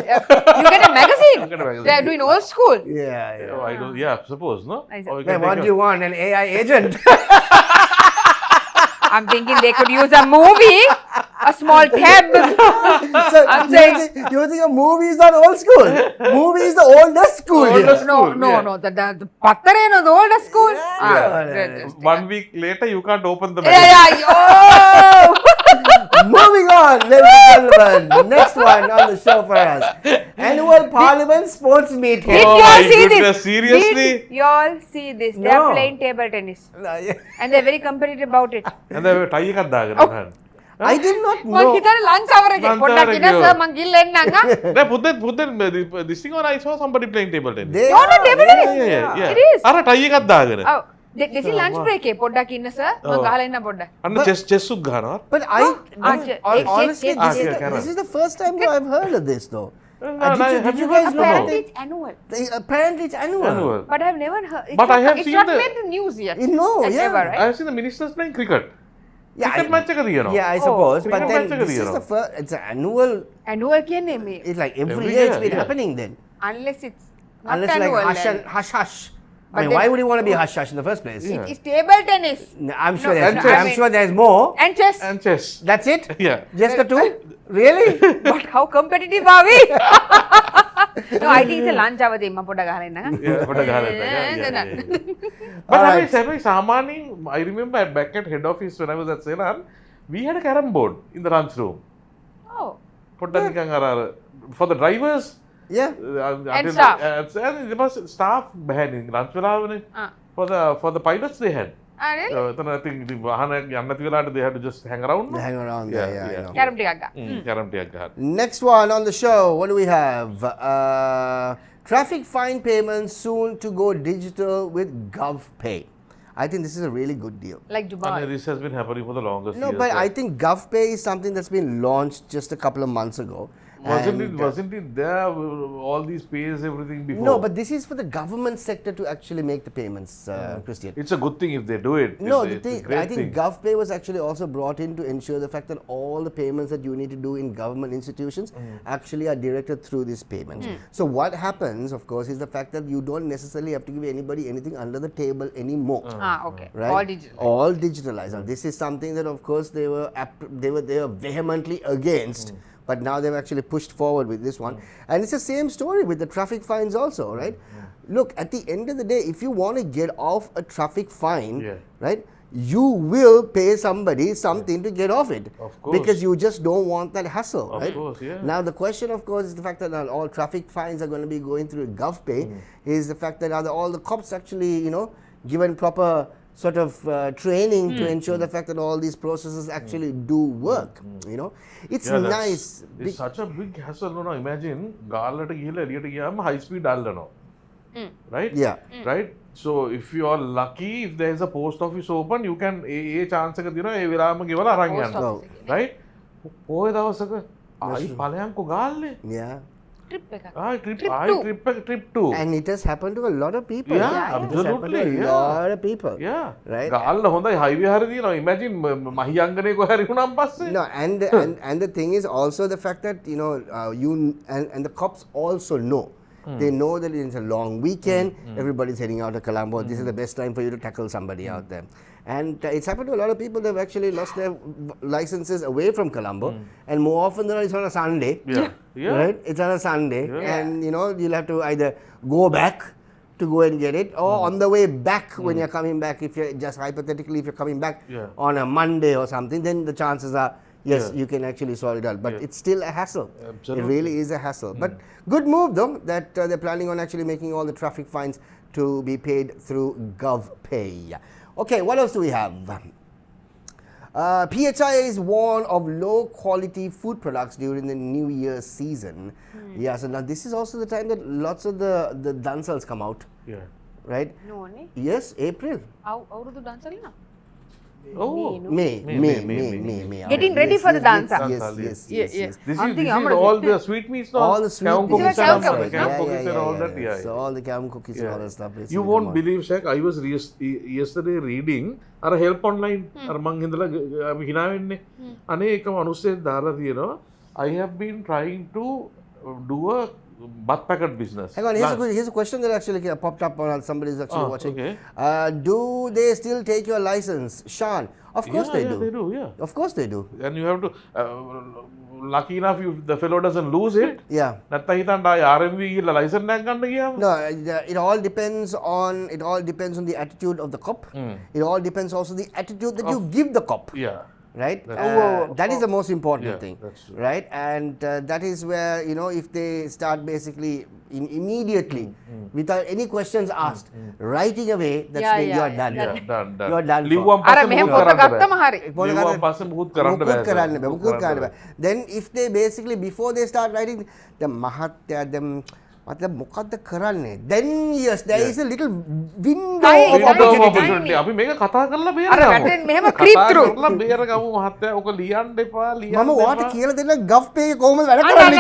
S1: get a magazine.
S2: Look at a magazine.
S1: They are doing old school.
S3: Yeah.
S2: Oh, I don't, yeah, suppose, no?
S1: I
S2: Or you
S3: Man,
S2: can
S3: what
S2: take
S3: do you want? An AI agent?
S1: I'm thinking they could use a movie, a small tab.
S3: So
S1: I'm
S3: you
S1: saying-
S3: think a movie is not old school? Movie is the oldest school. here.
S2: Oldest
S1: No,
S2: school,
S1: no,
S2: yeah.
S1: no. The Pattareno, the older school.
S3: Yeah.
S1: Great.
S2: 1 week later, you can't open the
S1: Yeah,
S2: magazine.
S1: yeah. Oh!
S3: Moving on, ladies and gentlemen. Next one on the show for us. Annual Parliament Sports Meeting.
S1: Did
S2: Oh
S1: you all
S2: my
S1: see
S2: goodness,
S1: this?
S2: seriously?
S1: Did you all see this? They are
S3: No.
S1: playing table tennis.
S3: I
S1: And they are very competitive about it.
S2: And then tie එකක් දාගෙන.
S3: did not
S1: මං
S3: know.
S1: හිතන්නේ lunch hour එකේ
S2: Lunch
S1: පොඩ්ඩක්
S2: hour
S1: ඉන්න
S2: එකේ.
S1: Sir මං ගිහලා එන්නම් ආ.
S2: No, put that this thing on. I saw somebody playing table tennis.
S3: They
S1: No, no,
S3: are,
S1: table
S3: yeah,
S1: tennis.
S2: Yeah.
S1: It is.
S2: අර tie එකක් දාගෙන.
S1: ඔව්. දෙසි ලන්ච් බ්‍රේක් එකේ පොඩ්ඩක් ඉන්න සර් මං ගහලා එන්න පොඩ්ඩක්.
S2: අන්න chess උක් ගහනවා.
S3: But honestly,
S1: Ah,
S3: this is the first time that I've heard of this though. Did you
S2: have
S3: guys know about
S1: Apparently
S3: it?
S1: it's annual.
S3: Apparently it's annual.
S2: Annual.
S1: But I've never heard.
S2: But I have
S1: it's
S2: seen
S1: not
S2: the-
S1: made the news yet.
S3: You know,
S1: Like
S3: yeah.
S1: ever, right?
S2: I have seen the ministers playing cricket.
S3: Yeah,
S2: Cricket match එක තියෙනවා.
S3: Yeah, I suppose. But
S2: cricket
S3: then
S2: match එක
S3: this is
S2: තියෙනවා.
S3: the first. It's an annual.
S1: Annual කියන්නේ මේ.
S3: It's like every
S2: Every
S3: year it's
S2: year,
S3: been
S2: yeah.
S3: happening then.
S1: Unless it's not
S3: Unless like
S1: annual.
S3: hush
S1: then.
S3: and hush hush.
S1: But
S3: I mean,
S1: then-
S3: why would you want to be hush hush in the first place?
S2: Yeah.
S1: It's table tennis.
S3: I'm sure
S1: No,
S3: there's.
S2: and chess.
S3: I'm sure there's more.
S1: And chess.
S2: And chess.
S3: That's it.
S2: Yeah.
S3: Just the two? Really?
S1: But how competitive are we? No, I think it's a lunch hour thing. මම පොඩ්ඩක් ගහලා එන්න.
S2: Yeah, පොඩ්ඩක් ගහලා එන්න. Yeah. But
S3: Alright.
S2: හැබැයි සාමාන්‍යයෙන් I remember back at head office when I was at Ceylon, we had a carom board in the lunch room.
S1: Oh.
S2: පොඩ්ඩක් නිකන් අර for the drivers
S3: Yeah.
S1: And staff.
S2: And there was staff බහැනේ lunch වෙලාවනේ.
S1: Ah.
S2: For the pilots they had.
S1: Ah, really?
S2: එතන I think ඉතින් වාහන යන්න නැති වෙලාවට they had to just hang around.
S3: They hang around there, yeah, I know.
S1: Carrom ටිකක් ගන්න.
S2: carom ටිකක් ගහන්න.
S3: Next one on the show, what do we have? Traffic fine payments soon to go digital with GovPay. I think this is a really good deal.
S1: Like Dubai.
S2: And this has been happening for the longest
S3: No,
S2: years.
S3: but I think GovPay is something that's been launched just a couple of months ago.
S2: Wasn't
S3: And,
S2: it there all these pays everything before?
S3: No, but this is for the government sector to actually make the payments, Christian.
S2: It's a good thing if they do it.
S3: No,
S2: It's a great
S3: I think
S2: thing.
S3: GovPay was actually also brought in to ensure the fact that all the payments that you need to do in government institutions actually are directed through these payments. So what happens, of course, is the fact that you don't necessarily have to give anybody anything under the table anymore.
S1: Ah, okay.
S3: Right?
S1: All digital.
S3: All digitalized. Now, this is something that, of course, they were vehemently against. But now they've actually pushed forward with this one. And it's the same story with the traffic fines also, right? Look, at the end of the day, if you want to get off a traffic fine,
S2: Yeah.
S3: right, you will pay somebody something to get off it.
S2: Of course.
S3: Because you just don't want that hassle,
S2: Of
S3: right?
S2: course, yeah.
S3: Now, the question, of course, is the fact that not all traffic fines are going to be going through GovPay, is the fact that are all the cops actually, given proper sort of training to ensure the fact that all these processes actually do work, It's
S2: Yeah, that's-
S3: nice.
S2: It's such a big hassle. No, imagine ගාල්ලට ගිහලා එළියට ගියාම high speed අල්ලනවා. Right?
S3: Yeah.
S2: Right? So if you are lucky, if there is a post office open, you can A chance එක දිනවා ඒ වෙලාවම ගෙවලා අරන්
S1: Post
S2: යන්න.
S1: office එකේ.
S2: Right? පොය දවසක ආයි ඵලයන්කෝ ගාල්ලේ.
S3: Yeah.
S1: Trip එකක්.
S2: ආයි trip
S1: Trip
S2: trip 2.
S3: And it has happened to a lot of people.
S2: Yeah,
S3: It has happened to
S2: absolutely,
S3: a
S2: yeah.
S3: lot of people.
S2: Yeah.
S3: Right.
S2: Galle හොඳයි highway හරි තියෙනවා. Imagine මහියංගනේ කොහරි වුණාන් පස්සේ.
S3: No, and the thing is also the fact that you and the cops also know. They know that it's a long weekend. Everybody's heading out to Colombo. This is the best time for you to tackle somebody out there. And it's happened to a lot of people that have actually lost their licenses away from Colombo. And more often than not, it's on a Sunday.
S2: Yeah. Yeah.
S3: Right? It's on a Sunday.
S2: Yeah.
S3: And you'll have to either go back to go and get it, or on the way back when you're coming back, if you're just hypothetically, if you're coming back
S2: Yeah.
S3: on a Monday or something, then the chances are, yes,
S2: Yeah.
S3: you can actually sort it out. But
S2: Yeah.
S3: it's still a hassle.
S2: Absolutely.
S3: It really is a hassle. But good move, though, that they're planning on actually making all the traffic fines to be paid through GovPay. Okay, what else do we have? PHI is warned of low quality food products during the New Year's season. Yeah, so now this is also the time that lots of the Gnsls come out,
S2: Yeah.
S3: right?
S1: No නේ.
S3: Yes, April.
S1: අවුරුදු dance ලියනවා.
S2: Oh.
S3: May.
S1: Getting ready for the dance.
S3: Yes.
S2: This
S1: I'm
S2: is
S1: thinking, I'm
S2: all
S1: gonna
S2: the sweet meats, no?
S3: All the sweet
S2: Kaum
S3: meats.
S2: cookies
S1: These are
S2: and
S1: kaum
S2: all
S1: cookies,
S2: that.
S1: no?
S2: Kaum cookies and all that, yeah.
S3: So all the cam cookies and all that stuff.
S2: You
S3: basically
S2: won't
S3: come out.
S2: believe, Shaq, I was yesterday reading අර help online අර මං හිඳලා හිනා වෙන්නේ අනේ එක මිනිස්සෙක් දාලා තියෙනවා I have been trying to do a butt packet business.
S3: Hang on, here's a question that actually popped up on somebody's actually watching.
S2: Okay.
S3: Do they still take your license? Sean, of course they do.
S2: They do, yeah.
S3: Of course they do.
S2: And you have to, lucky enough, if the fellow doesn't lose it,
S3: Yeah.
S2: නැත්නම් හිතන්න ආයි RMV ගිහලා license එකක් ගන්න ගියාම.
S3: No, it all depends on the attitude of the cop. It all depends also the attitude that you give the cop.
S2: Yeah.
S3: right?
S1: Whoa.
S3: That is the most important
S2: Yeah,
S3: thing,
S2: that's true.
S3: right? And that is where, you know, if they start basically immediately, without any questions asked, writing away, that's
S1: Yeah,
S3: mean
S1: yeah,
S3: you're
S1: yeah.
S3: done.
S2: Yeah, done.
S3: You're done for.
S2: ලිව්වම්
S1: අර
S2: පස්සේ
S1: මෙහෙම
S2: මුකුත්
S1: පොත
S2: කරන්න
S1: ගත්තම
S2: බෑ.
S1: හරි.
S2: ලිව්වම් පස්සේ මුකුත් කරන්න
S3: මුකුත්
S2: බෑ.
S3: කරන්න බෑ,
S2: මුකුත්
S3: මුකුත් කරන්න
S2: කරන්න
S3: බෑ. Then if they basically, before they start writing, the mahatya, them, මතලබ මොකද්ද කරන්නේ? Then yes, there is a little window
S1: Hi,
S3: of
S1: window of
S3: opportunity.
S2: opportunity. අපි මේක කතා කරලා
S1: අර
S2: බේරගමු.
S1: වැටෙන් මෙහෙම creep
S2: කතා
S1: through.
S2: කරලා බේරගමු මහත්තයා. ඔක ලියන්න එපා, ලියන්න
S3: මම ඔයාට
S2: එපා.
S3: කියලා දෙන්න ගව් පේ කොහොමද වැඩ කරන්නේ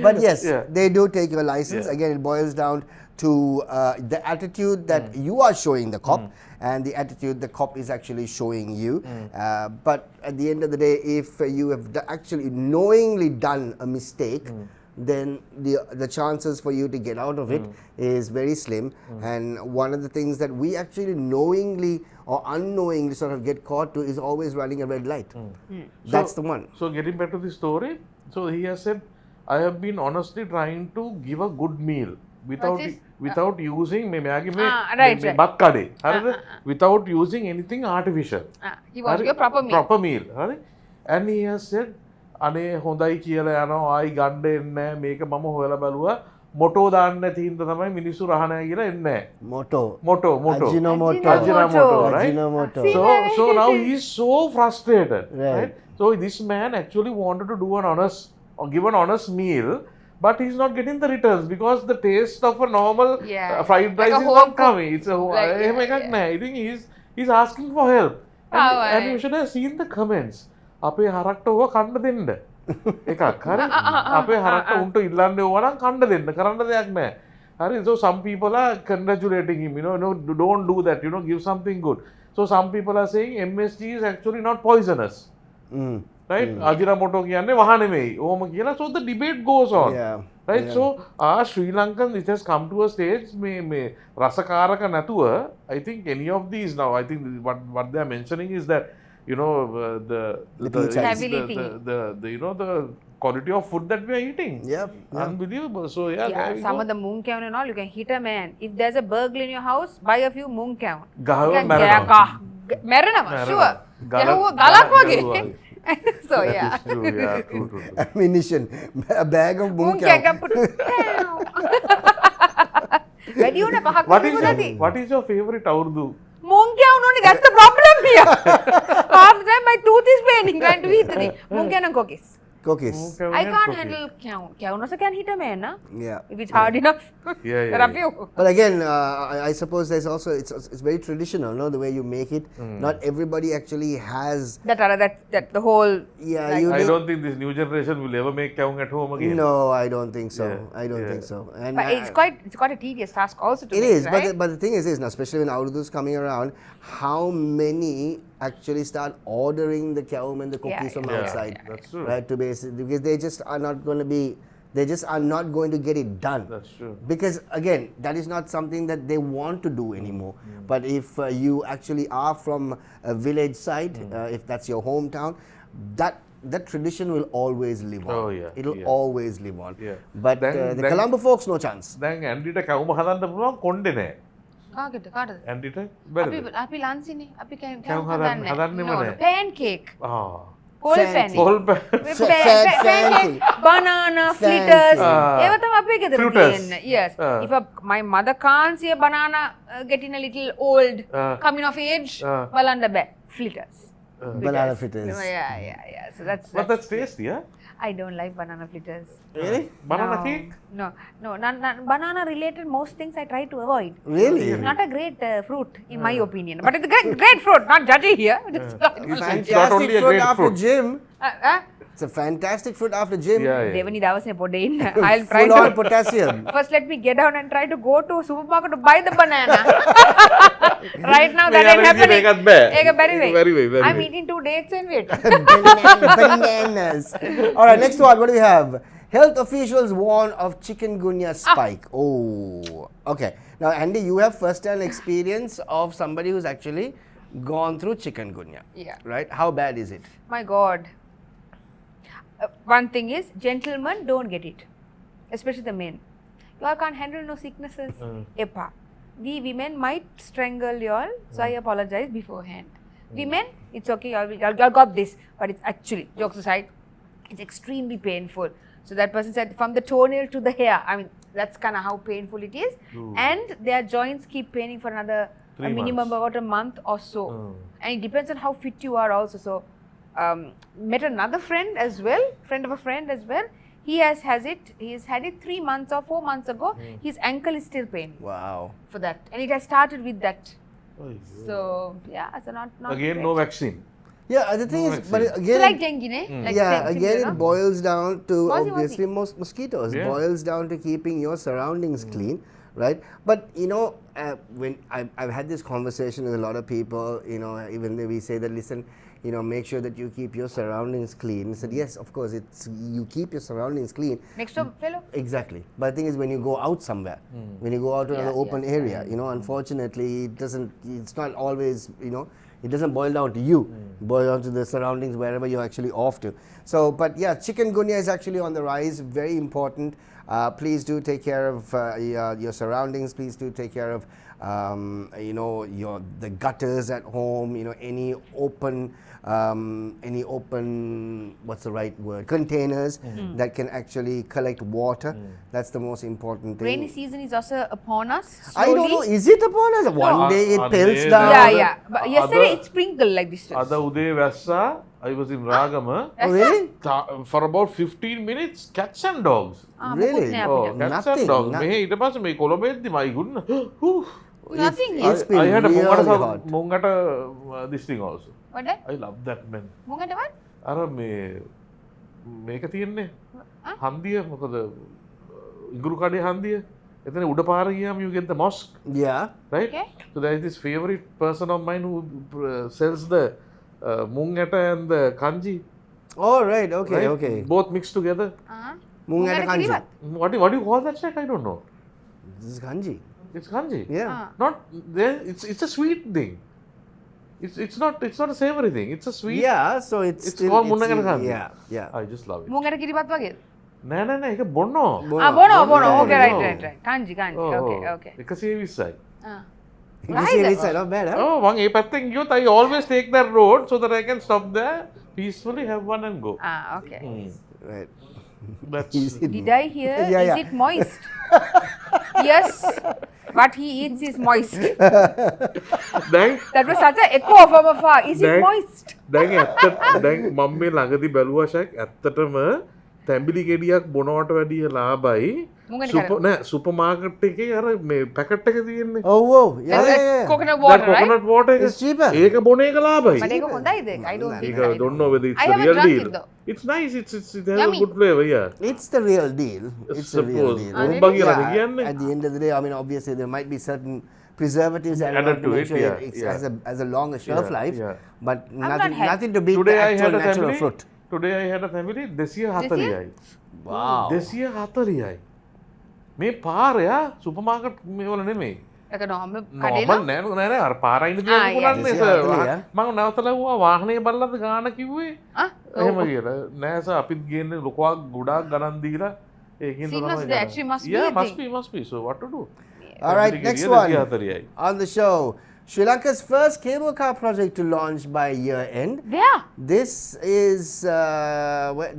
S3: But yes,
S2: Yeah.
S3: they do take your license.
S2: Yeah.
S3: Again, it boils down to the attitude that you are showing the cop and the attitude the cop is actually showing you. But at the end of the day, if you have actually knowingly done a mistake, then the chances for you to get out of it is very slim. And one of the things that we actually knowingly or unknowingly sort of get caught to is always running a red light. That's the one.
S2: So getting back to the story, so he has said, I have been honestly trying to give a good meal without using
S1: right,
S2: මේ
S1: right.
S2: බත් කඩේ හරිද without using anything artificial.
S1: He wants to give a proper meal.
S2: Proper meal. හරි. And he has said, අනේ හොඳයි කියලා යනවා ආයි ගන්න එන්නේ නැහැ මේක මම හොයලා බලුවා මොටෝ දාන්න නැති හින්දා තමයි මිනිස්සු රහ නැහැ කියලා එන්නේ නැහැ.
S3: Motto.
S2: Moto.
S3: Ajinomoto.
S2: Ajinomoto, right?
S3: Ajinomoto.
S2: So now he is so frustrated,
S3: Right.
S2: right? So this man actually wanted to do an honest or give an honest meal, but he's not getting the returns because the taste of a normal
S1: Yeah.
S2: fried
S1: Like
S2: rice
S1: a
S2: is
S1: home
S2: not coming. It's a
S1: like,
S2: එහෙම
S1: yeah,
S2: එකක් නෑ. I think he's asking for help. And you should have seen the comments. අපේ හරක්ට ඕවා කන්න දෙන්න. එකක් හරි. අපේ හරක්ට උන්ට ඉල්ලන්නේ ඕවා නම් කන්න දෙන්න. කරන්න දෙයක් නෑ. හරි. So some people are congratulating him, you know, no, don't do that, you know, give something good. So some people are saying MSG is actually not poisonous. Right? Ajinomoto කියන්නේ වහ නෙමෙයි. ඕම කියලා. So the debate goes on.
S3: Yeah.
S2: Right? So Sri Lankan, it has come to a stage මේ රසකාරක නැතුව I think any of these now, I think what they are mentioning is that, you know, the
S1: Heavily eating.
S2: you know, the quality of food that we are eating.
S3: Yep.
S2: Unbelievable. So yeah, there we
S1: Some
S2: go.
S1: of the moon caun and all, you can hit a man. If there's a burglar in your house, buy a few moon caun.
S2: ගහව මැරෙනවා.
S1: මැරෙනවා, sure.
S2: ගල-
S1: ගැහුවා ගලක් වගේ.
S2: ගැහුවා.
S1: So
S2: That
S1: yeah.
S2: is true. Yeah, true.
S3: Ammunition. A bag of moon
S1: Moon
S3: cow.
S1: caun put වැඩි උනේ පහක්
S2: What is your favorite අවුරුදු?
S1: moon caun only, that's the problem here. Half the time my tooth is paining trying to eat the thing. Moon caun and cookies.
S3: Cookies.
S1: I can't handle caun. Caun also can hit a man, huh?
S3: Yeah.
S1: If it's hard enough.
S2: Yeah.
S1: There are few.
S3: But again, I suppose there's also it's very traditional, no? The way you make it. Not everybody actually has.
S1: That the whole.
S3: Yeah,
S1: Like-
S3: you
S2: I
S3: need-
S2: don't think this new generation will ever make kaung at home again.
S3: No, I don't think so.
S2: Yeah,
S3: I don't
S2: yeah.
S3: think so. And
S1: But it's quite a tedious task also to
S3: it
S1: make,
S3: is,
S1: right?
S3: but the thing is this, now, especially when Urdu's coming around, how many actually start ordering the kaum and the cookies
S1: Yeah,
S3: from
S2: Yeah,
S3: outside,
S2: that's true.
S3: right? To basically, because they just are not going to be, they just are not going to get it done.
S2: That's true.
S3: Because again, that is not something that they want to do anymore. But if you actually are from a village side, if that's your hometown, that tradition will always live on.
S2: Oh, yeah,
S3: It'll
S2: yeah.
S3: always live on.
S2: Yeah.
S3: But
S2: Then-
S3: the Colombo folks, no chance.
S2: දැන් ඇන්ඩිට කවුම හදන්න පුළුවන් කොණ්ඩේ නෑ.
S1: කාගෙද කාටද?
S2: ඇන්ඩිට
S1: අපි
S2: බැරිද?
S1: අපි ලන්සිනේ. අපි
S2: කැවුම්
S1: කැවුම්
S2: හදන්නෙම
S1: හදන්නේ.
S2: නෑ.
S1: Pancake.
S2: ආ.
S1: Cold
S3: Fan-
S1: pan.
S2: පොල්
S1: Pancake, banana, fritters. ඒව තමයි අපේ ගෙදර
S2: Fritters.
S1: තියෙන්නේ. Yes. If my mother can't see a banana getting a little old, coming of age, බලන්න බෑ. Fritters.
S3: Banana fritters.
S1: Yeah. So that's
S2: But that's tasty, huh?
S1: I don't like banana fritters.
S3: Really?
S2: Banana
S1: No.
S2: cake?
S1: No. Banana related most things I try to avoid.
S3: Really?
S1: Not a great fruit in my opinion. But it's a great fruit, not judging here.
S2: It's not
S3: Fantastic
S2: only a
S3: fruit
S2: great
S3: after
S2: fruit.
S3: gym.
S1: Uh,
S3: It's a fantastic fruit after gym.
S2: Yeah, yeah.
S1: දෙවනි දවසේ පොඩේ ඉන්න. I'll try
S3: Full on
S1: to
S3: potassium.
S1: first let me get down and try to go to supermarket to buy the banana. Right now that ain't happening.
S2: ඒකත් බෑ.
S1: ඒක බැරි වෙයි.
S2: බැරි වෙයි, බැරි
S1: I'm
S2: වෙයි.
S1: eating 2 dates and wait.
S3: Bananas. All right, next one. What do we have? Health officials warn of chikungunya spike. Oh, okay. Now, Andy, you have first-hand experience of somebody who's actually gone through chikungunya.
S1: Yeah.
S3: Right? How bad is it?
S1: My God. One thing is, gentlemen don't get it, especially the men. You all can't handle no sicknesses. Epa. We women might strangle you all, so I apologize beforehand. Women, it's okay, I got this. But it's actually, jokes aside, it's extremely painful. So that person said, from the toenail to the hair, I mean, that's kind of how painful it is.
S2: Ooh.
S1: And their joints keep paining for another, a
S2: 3
S1: minimum
S2: months.
S1: about a month or so. And it depends on how fit you are also. So, met another friend as well, friend of a friend as well. He has had it 3 months or 4 months ago. His ankle is still paining
S3: Wow.
S1: for that. And it has started with that.
S2: Oh, yeah.
S1: So, yeah, so not
S2: Again,
S1: great.
S2: no vaccine.
S3: Yeah, the thing
S2: No
S3: is, but
S2: vaccine.
S1: So
S3: again,
S1: like dengue, ne? Like
S3: yeah,
S1: same
S3: again,
S1: similar,
S3: it boils down to
S1: Mozzie,
S3: obviously most mosquitoes. It
S2: Yeah.
S3: boils down to keeping your surroundings clean, right? But you know, when I've had this conversation with a lot of people, you know, even though we say that, listen, you know, make sure that you keep your surroundings clean. I said, yes, of course, it's you keep your surroundings clean.
S1: Next door fellow.
S3: Exactly. But the thing is, when you go out somewhere, when you go out to
S1: Yeah,
S3: another open area, you know, unfortunately, it's not always, you know, it doesn't boil down to you. It boils down to the surroundings wherever you're actually off to. So, but yeah, chikungunya is actually on the rise, very important. Please do take care of your surroundings. Please do take care of, you know, the gutters at home, you know, any open, what's the right word, containers that can actually collect water. That's the most important thing.
S1: Rainy season is also upon us.
S3: I don't know,
S1: slowly.
S3: is it upon us? One day it
S2: are
S3: pelts
S2: they
S3: down.
S1: Yeah,
S2: Other-
S1: yeah. But yesterday
S2: other-
S1: it sprinkled like this.
S2: Ada ude වැස්සා, I was in Ragama.
S3: Oh, really?
S2: For about 15 minutes, cats and dogs.
S3: Really?
S1: Yeah,
S2: Oh,
S1: Peter.
S2: cats
S3: Nothing,
S2: and dogs.
S3: no-
S2: මෙහෙ ඊට පස්සේ මේ කොළඹෙද්දි මයි ගුන්න.
S1: Nothing.
S3: It's been
S2: I had a
S3: really
S2: Mungata
S3: hot.
S2: this thing also.
S1: What that?
S2: I love that man.
S1: Mungata what?
S2: අර මේක තියෙන්නේ හන්දිය මොකද ඉඟුරු කඩේ හන්දිය එතන උඩ පාර ගියාම you get the mosque,
S3: Yeah.
S2: right?
S1: Okay.
S2: So there is this favorite person of mine who sells the mungata and the kanji,
S3: Oh, right. Okay,
S2: right?
S3: okay.
S2: Both mixed together.
S3: Mungata kanji.
S1: kiribat?
S2: What do you call that snack? I don't know.
S3: This is kanji.
S2: It's kanji.
S3: Yeah.
S2: Not there. It's a sweet thing. It's not a savory thing. It's a sweet.
S3: Yeah, so it's
S2: It's
S3: still,
S2: called Munagana
S3: still-
S2: kanji.
S3: Yeah, yeah.
S2: I just love it.
S1: Mungata kiribat waged?
S2: නෑ ඒක බොන්නෝ.
S1: Bono.
S2: no,
S1: Okay,
S2: no.
S1: right. Kanji. Okay.
S2: 120යි.
S3: You
S1: Right.
S3: see, it's not bad, huh?
S2: Oh, මං ඒ පැත්තෙන් ගියොත් I always take that road so that I can stop there, peacefully have one and go.
S1: Okay.
S3: Right.
S2: That's
S3: You see-
S1: Did I hear?
S3: Yeah,
S1: Is
S3: yeah.
S1: it moist? Yes. What he eats is moist.
S2: දැන්
S1: That was such an echo from afar. Is it
S2: That-
S1: moist?
S2: දැන් දැන් මම මේ ළඟදී බැලුවා ෂක් ඇත්තටම තැඹිලි ගෙඩියක් බොනවට වැඩිය ලාභයි නෑ සුපර් මාකට් එකේ අර මේ පැකට් එක තියෙන්නේ
S3: Oh, whoa. Yeah,
S1: Like
S3: yeah, yeah.
S1: coconut water, right?
S2: Coconut water එක
S3: It's cheaper.
S2: ඒක බොන එක ලාභයි
S1: But ඒක හොඳයිද? I don't think
S2: ඒක
S1: I
S2: don't know whether it's
S1: I
S2: the
S1: haven't
S2: real
S1: drunk
S2: deal
S1: it though.
S2: it's nice it has
S1: Yummy.
S2: a good flavor yeah
S3: It's the real deal. It's the real
S2: suppose
S3: deal.
S2: උඹ කියලාද
S3: Yeah,
S2: කියන්නේ
S3: at the end of the day, I mean, obviously, there might be certain preservatives added
S2: Added
S3: on
S2: to
S3: make
S2: it,
S3: sure
S2: yeah,
S3: it
S2: yeah.
S3: has a longer shelf
S2: Yeah,
S3: life,
S2: yeah.
S3: but
S1: not
S3: nothing,
S1: had-
S3: nothing to beat
S2: today
S3: the
S2: I
S3: actual
S2: had a
S3: natural
S2: family
S3: fruit.
S2: today I had a family 240යි
S3: Wow.
S2: 240යි මේ පාරයා super market මේවල නෙමෙයි
S1: Like a normal
S2: normal
S1: kadena?
S2: නෑ අර පාරයින
S1: Ah, yeah.
S2: තියන්නේ
S3: 240,
S2: මම නැවතලවුවා වාහනේ බලලාද ගාන කිව්වේ
S1: Ah,
S2: එහෙම කියලා නෑ සර් අපිත් ගේන්නේ ලොකුවක් ගොඩාක් ගණන් දීලා ඒකින්
S1: Seamless, there actually must be a thing.
S2: must be so what to do
S3: All right, next one
S2: 240යි
S3: on the show. Sri Lanka's first cable car project to launch by year end.
S1: Where?
S3: This is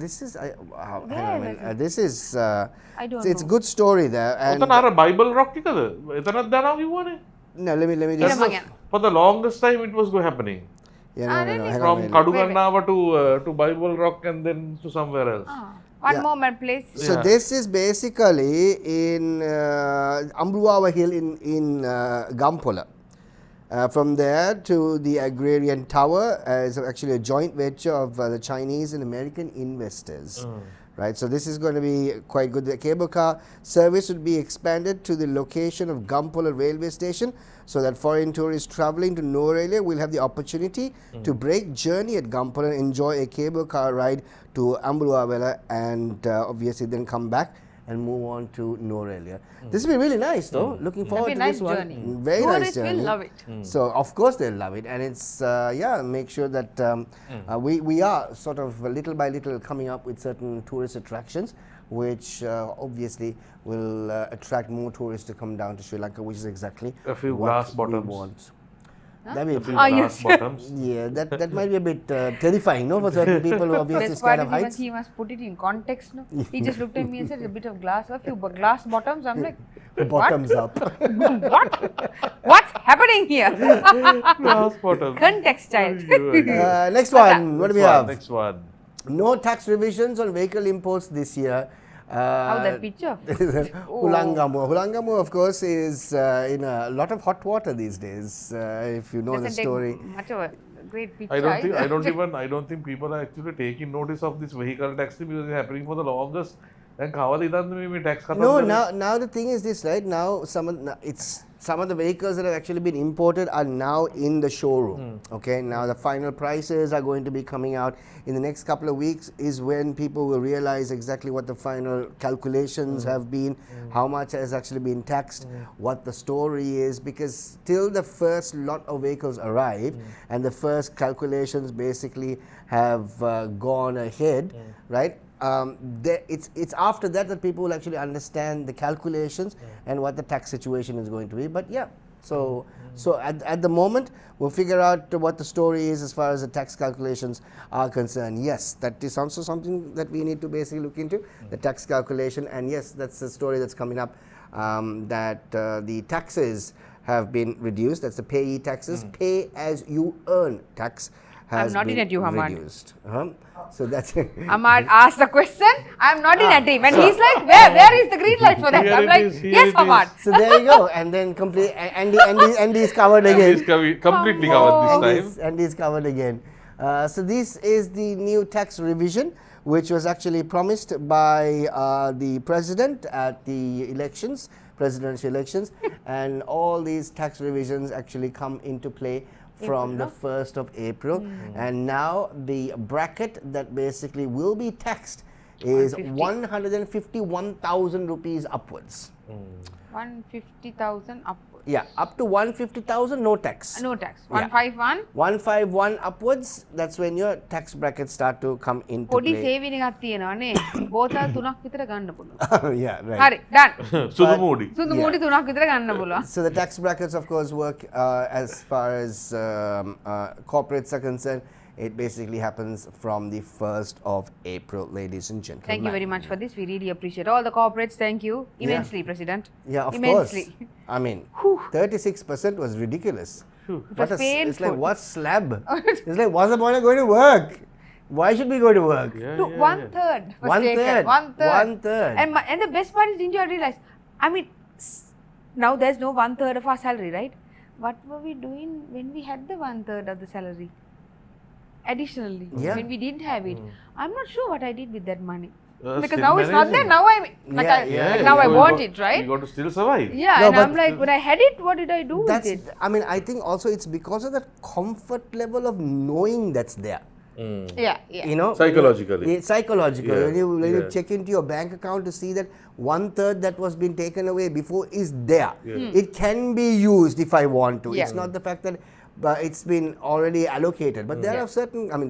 S3: this is hang on a minute. This is
S1: I don't
S3: it's a
S1: know.
S3: good story there. And
S2: ඔතන අර Bible රොක් එකද එතනත් දානවා කිව්වනේ
S3: no, let me
S1: Yeah,
S3: just
S1: Mangya.
S2: for the longest time it was happening
S3: yeah, no,
S1: really?
S3: hang on a
S2: from
S3: minute.
S2: Kadugannawa to Bible Rock and then to somewhere else
S1: One
S3: Yeah.
S1: moment, please.
S3: So
S2: Yeah.
S3: this is basically in Ambruawa Hill in Gampola. From there to the Agrarian Tower is actually a joint venture of the Chinese and American investors. Right, so this is going to be quite good. The cable car service would be expanded to the location of Gampola railway station, so that foreign tourists traveling to Norelia will have the opportunity to break journey at Gampola and enjoy a cable car ride to Ambruavela and obviously then come back and move on to Norelia. This will be really nice though. Looking forward
S1: That'd
S3: to
S1: be a
S3: this
S1: nice
S3: one.
S1: journey.
S3: Very nice
S1: Tourists
S3: journey.
S1: will love it.
S3: So of course they'll love it, and it's make sure that we are sort of little by little coming up with certain tourist attractions, which obviously will attract more tourists to come down to Sri Lanka, which is exactly
S2: A few
S3: what
S2: glass
S3: we
S2: bottoms.
S3: want. That'd be a
S2: The
S3: bit,
S1: Ah,
S2: glass
S1: yes.
S2: bottoms.
S3: yeah, that might be a bit terrifying, no, for certain people who obviously
S1: Best
S3: scared
S1: part
S3: of
S1: is
S3: heights.
S1: he must put it in context. No, he just looked at me and said, "A bit of glass, a few glass bottoms." I'm like,
S3: Bottoms up.
S1: what? What's happening here?
S2: Glass bottoms.
S1: Context, child.
S3: Next one. What do we have?
S2: Next one.
S3: No tax revisions on vehicle imports this year.
S1: How that picture?
S3: Hulangamu. Hulangamu, of course, is in a lot of hot water these days. If you know
S1: Doesn't
S3: the story.
S1: take much of a great picture.
S2: I don't think people are actually taking notice of this vehicle tax because it's happening for the longest. And tax
S3: No, now the thing is this, right? Now some of the vehicles that have actually been imported are now in the showroom. Okay, now the final prices are going to be coming out in the next couple of weeks. Is when people will realize exactly what the final calculations have been, how much has actually been taxed, what the story is. Because till the first lot of vehicles arrive and the first calculations basically have gone ahead, right? It's after that people will actually understand the calculations and what the tax situation is going to be. But yeah, so at the moment we'll figure out what the story is as far as the tax calculations are concerned. Yes, that is also something that we need to basically look into, the tax calculation. And yes, that's the story that's coming up, that the taxes have been reduced. That's the payee taxes, pay as you earn tax has
S1: I'm nodding
S3: been
S1: at you, Hamad.
S3: reduced. So that's
S1: Ahmad asked the question. I'm nodding at him, and he's like, "Where is the green light for that?"
S2: Here
S1: I'm
S2: it
S1: like,
S2: is, here
S1: "Yes,
S2: it
S1: Ahmad."
S3: So there you go, and then Andy is covered
S2: It's
S3: again.
S2: completely covered this time.
S3: Andy is covered again. So this is the new tax revision, which was actually promised by the president at the presidential elections, and all these tax revisions actually come into play from the 1st of April. And now the bracket that basically will be taxed is 151,000 rupees upwards.
S1: 150,000 upwards.
S3: Yeah, up to 150,000, no tax.
S1: No tax.
S3: Yeah.
S1: 151.
S3: 151 upwards, that's when your tax brackets start to come into
S1: පොඩි
S3: play.
S1: Saving එකක් තියෙනවා නේ. බෝතල් 3ක් විතර ගන්න පුළුවන්.
S3: Yeah, right.
S1: හරි, done.
S2: Sudu Moody.
S1: සුදු මූටි 3ක් විතර ගන්න පුළුවන්.
S3: So the tax brackets, of course, work as far as corporates are concerned. It basically happens from the 1st of April, ladies and gentlemen.
S1: Thank you very much for this. We really appreciate all the corporates. Thank you immensely, President.
S3: Yeah, of
S1: immensely.
S3: course. I mean, 36% was ridiculous.
S1: It was
S3: It's
S1: painful.
S3: like, what slab? It's like, what's the point of going to work? Why should we go to work?
S2: Yeah,
S1: To
S2: yeah,
S1: one
S2: yeah.
S1: third was
S3: One
S1: taken.
S3: third.
S1: One third.
S3: One third.
S1: And the best part is, didn't you realize? I mean, now there's no 1/3 of our salary, right? What were we doing when we had the 1/3 of the salary? Additionally,
S3: Yeah.
S1: when we didn't have it, I'm not sure what I did with that money. Because
S2: Still
S1: now it's not there.
S2: managing.
S1: Now now I want it, right?
S2: You got to still survive.
S1: Yeah,
S3: No,
S1: and
S3: but-
S1: I'm like, when I had it, what did I do with it?
S3: I mean, I think also it's because of that comfort level of knowing that's there.
S1: Yeah, yeah.
S3: You know,
S2: Psychologically.
S3: Yeah, psychologically.
S2: Yeah,
S3: When you
S2: yeah.
S3: check into your bank account to see that 1/3 that was being taken away before is there. It can be used if I want to.
S1: Yeah.
S3: It's not the fact that it's been already allocated. But there are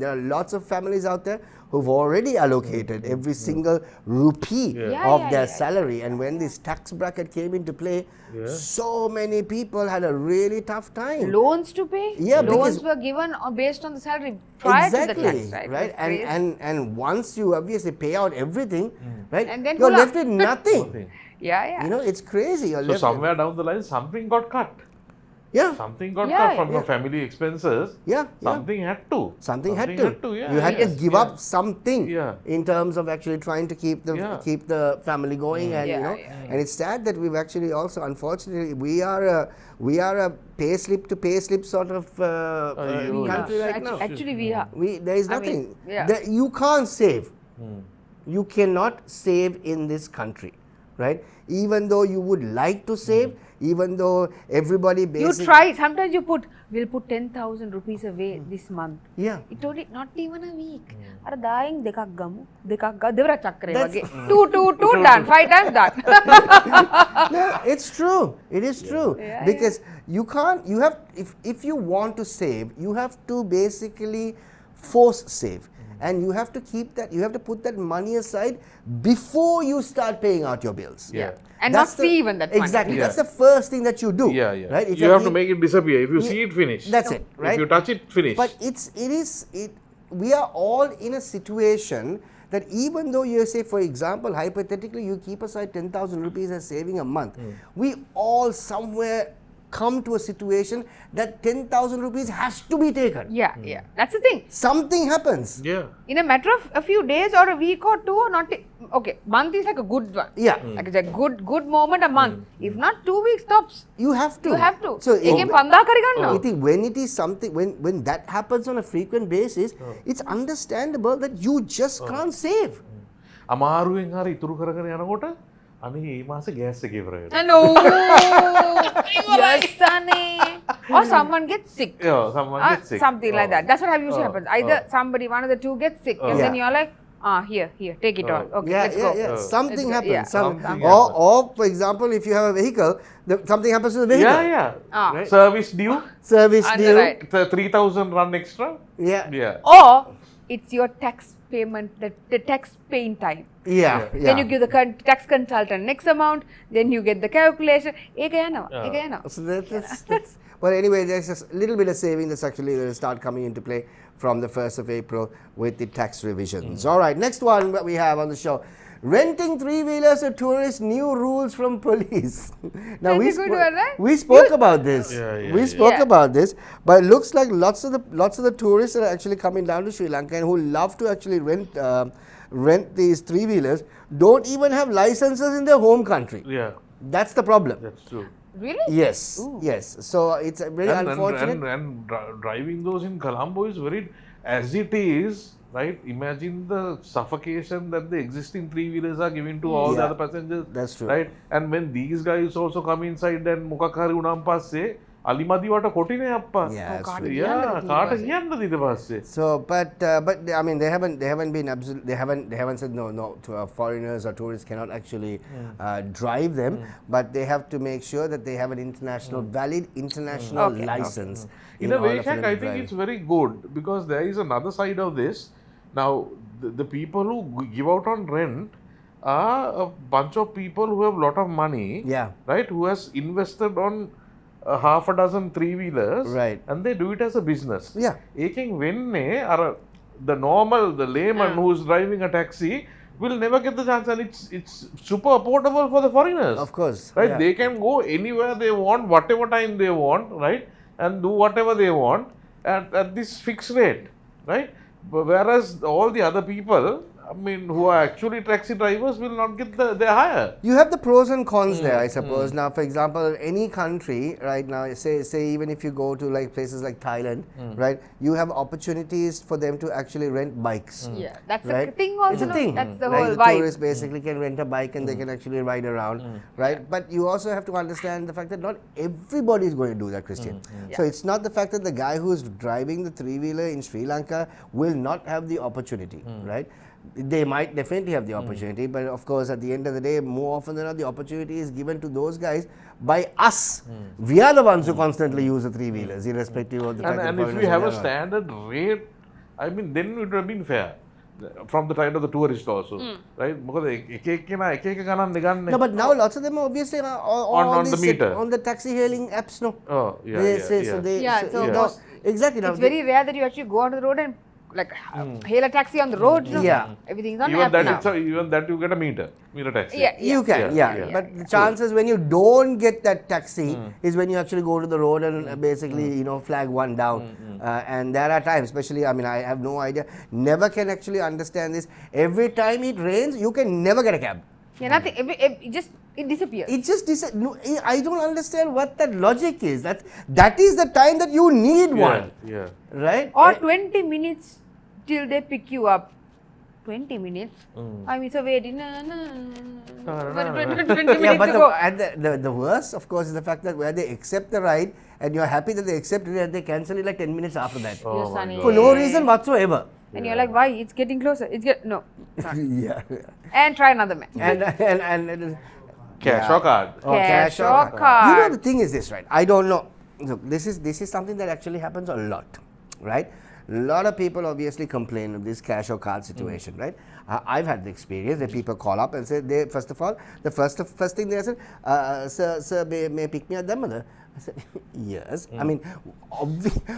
S3: there are lots of families out there who've already allocated every single rupee
S1: Yeah,
S3: of
S1: yeah,
S3: their
S1: yeah.
S3: salary. And when this tax bracket came into play, so many people had a really tough time.
S1: Loans to pay?
S3: Yeah,
S1: Loans
S3: because-
S1: were given based on the salary prior to the tax, right?
S3: right?
S1: It was crazy.
S3: And once you obviously pay out everything, right?
S1: And then
S3: you're
S1: pull up.
S3: left with nothing.
S2: Nothing.
S1: Yeah, yeah.
S3: You know, it's crazy. You're
S2: So
S3: left
S2: somewhere down the line, something got cut.
S3: yeah,
S2: Something got
S1: Yeah,
S2: cut from your
S3: yeah.
S2: family expenses.
S3: yeah, yeah.
S2: Something had to.
S3: Something had to.
S2: Yeah.
S3: You had to
S2: Yes,
S3: give
S2: yeah.
S3: up something
S2: Yeah.
S3: in terms of actually trying to keep the family going, and
S1: Yeah,
S3: you know,
S1: yeah,
S3: and it's sad that we've actually also, unfortunately, we are a pay slip to pay slip sort of
S2: you-
S3: country right now.
S1: Actually, we are.
S3: There is
S1: I mean,
S3: nothing.
S1: yeah.
S3: You can't save. You cannot save in this country, right? Even though you would like to save, even though everybody
S1: You
S3: basically
S1: try. Sometimes we'll put 10,000 rupees away this month.
S3: yeah.
S1: It only not even a week. අර දායින් දෙකක් ගමු. දෙකක් ගා දෙවරක් චක්‍රය
S3: That's-
S1: වගේ. 2 done. 5 times done.
S3: No, it's true. It is true.
S1: Yeah,
S3: Because you can't, you have, if you want to save, you have to basically force save. And you have to keep that, you have to put that money aside before you start paying out your bills.
S2: Yeah.
S1: And
S3: That's
S1: not see even that money.
S3: Exactly.
S2: Yeah.
S3: That's the first thing that you do.
S2: Yeah, yeah.
S3: Right? If
S2: You have to make it disappear. If you see it, finish.
S3: That's it, right?
S2: If you touch it, finish.
S3: But we are all in a situation that even though you say, for example, hypothetically, you keep aside 10,000 rupees as saving a month, we all somewhere come to a situation that 10,000 rupees has to be taken.
S1: Yeah, yeah. That's the thing.
S3: Something happens.
S2: Yeah.
S1: In a matter of a few days or a week or two, or not. Okay, month is like a good one.
S3: Yeah.
S1: Like it's a good moment a month. If not 2 weeks tops.
S3: You have to.
S1: You have to.
S3: So,
S1: Eken panda kari ganna.
S3: I think when it is something, when that happens on a frequent basis, it's understandable that you just can't save.
S2: අමාරුවෙන් හරි ඉතුරු කර කර යනකොට අනේ මේ මාසේ gas එක ඉවර වෙනවා.
S1: Hello. Yes, Sunny. Or someone gets sick.
S2: Yeah, someone gets sick.
S1: Something like that. That's what usually happens. Either somebody, one of the two gets sick, and then you're like, here, take it all. Okay, let's go.
S3: Something
S1: Let's go.
S3: happens.
S1: Yeah.
S2: Something
S3: Or, for example, if you have a vehicle, something happens to the vehicle.
S2: Yeah.
S3: Right?
S2: Service due,
S3: Service due.
S1: Right.
S2: 3,000 run extra.
S3: Yeah.
S2: Yeah.
S1: Or it's your tax payment, the tax paying time.
S3: Yeah.
S1: Then you give the tax consultant next amount, then you get the calculation. Eka
S3: So that's but anyway, there's a little bit of saving that's actually going to start coming into play from the 1st of April with the tax revisions. All right, next one that we have on the show. Renting three-wheelers to tourists, new rules from police. Now
S1: That's a good one, right?
S3: we spoke about this.
S2: Yeah,
S3: we spoke about this, but it looks like lots of the tourists that are actually coming down to Sri Lanka and who love to actually rent these three-wheelers don't even have licenses in their home country.
S2: Yeah,
S3: That's the problem.
S2: that's true.
S1: Really?
S3: Yes, yes. So it's very unfortunate.
S2: And driving those in Colombo is very, as it is, right? Imagine the suffocation that the existing three-wheelers are giving to all the other passengers.
S3: That's true.
S2: Right? And when these guys also come inside and මොකක් හරි වුණාන් පස්සේ අලිමදිවට කොටිනේ අප්පා.
S3: Yeah, that's true.
S2: Yeah, කාට කියන්නද ඊට පස්සේ?
S3: So, but I mean, they haven't been they haven't said no to foreigners or tourists cannot actually drive them, but they have to make sure that they have an valid international license.
S2: In a way, Shaq, I think it's very good because there is another side of this. Now, the people who give out on rent are a bunch of people who have a lot of money,
S3: Yeah.
S2: right? Who has invested on half a dozen three-wheelers,
S3: Right.
S2: and they do it as a business.
S3: Yeah.
S2: ඒකෙන් වෙන්නේ අර the layman who's driving a taxi will never get the chance, and it's super affordable for the foreigners.
S3: Of course.
S2: Right?
S3: Yeah.
S2: They can go anywhere they want, whatever time they want, right? And do whatever they want at this fixed rate, right? But whereas all the other people, I mean, who are actually taxi drivers will not get their hire.
S3: You have the pros and cons there, I suppose. Now, for example, any country right now, say even if you go to like places like Thailand, right, you have opportunities for them to actually rent bikes.
S1: Yeah, that's
S3: Right?
S1: a thing also.
S3: It's a
S1: no?
S3: thing.
S1: That's the
S3: Right?
S1: whole
S3: The
S1: vibe.
S3: tourists basically can rent a bike and they can actually ride around, right? But you also have to understand the fact that not everybody is going to do that, Christian. So it's not the fact that the guy who is driving the three-wheeler in Sri Lanka will not have the opportunity, right? They might definitely have the opportunity, but of course, at the end of the day, more often than not, the opportunity is given to those guys by us. We are the ones who constantly use the three-wheelers, irrespective of the fact that
S2: And if
S3: foreigners
S2: we
S3: are
S2: have a
S3: there.
S2: standard rate, I mean, then it would have been fair from the side of the tourist also, right? මොකද එක එක්කෙනා එක එක ගණන් දෙගන්නේ.
S3: No, but now lots of them are obviously
S2: On the meter.
S3: on the taxi hailing apps, no?
S2: Oh, yeah,
S3: They
S2: yeah,
S3: say,
S2: yeah.
S3: so they,
S1: Yeah,
S3: so,
S1: so
S3: no,
S1: most-
S3: exactly. Now
S1: It's very rare that you actually go onto the road and like hail a taxi on the road. No?
S3: Yeah.
S1: Everything's on
S2: Even
S1: app
S2: that,
S1: now.
S2: even that you get a meter taxi.
S1: Yeah,
S3: you can,
S2: Yeah,
S3: yeah.
S2: yeah.
S3: But the chances when you don't get that taxi is when you actually go to the road and basically, flag one down. And there are times, especially, I mean, I have no idea, never can actually understand this. Every time it rains, you can never get a cab.
S1: Yeah, nothing. It disappears.
S3: It just no, I don't understand what that logic is. That is the time that you need one,
S2: Yeah.
S3: right?
S1: Or 20 minutes till they pick you up. 20 minutes? I mean, so waiting. 20 minutes
S3: Yeah, but
S1: to go.
S3: the worst, of course, is the fact that where they accept the ride and you're happy that they accept it and they cancel it like 10 minutes after that.
S1: You're sunny.
S3: For no reason whatsoever.
S1: And you're like, why? It's getting closer. No.
S3: Yeah.
S1: And try another match.
S3: And
S2: Cash or card?
S1: Cash or
S3: You know,
S1: card.
S3: the thing is this, right? I don't know. Look, this is something that actually happens a lot, right? A lot of people obviously complain of this cash or card situation, right? I've had the experience that people call up and say, they first of all, the first thing they said, sir, may pick me at them, mother. I said, yes. I mean,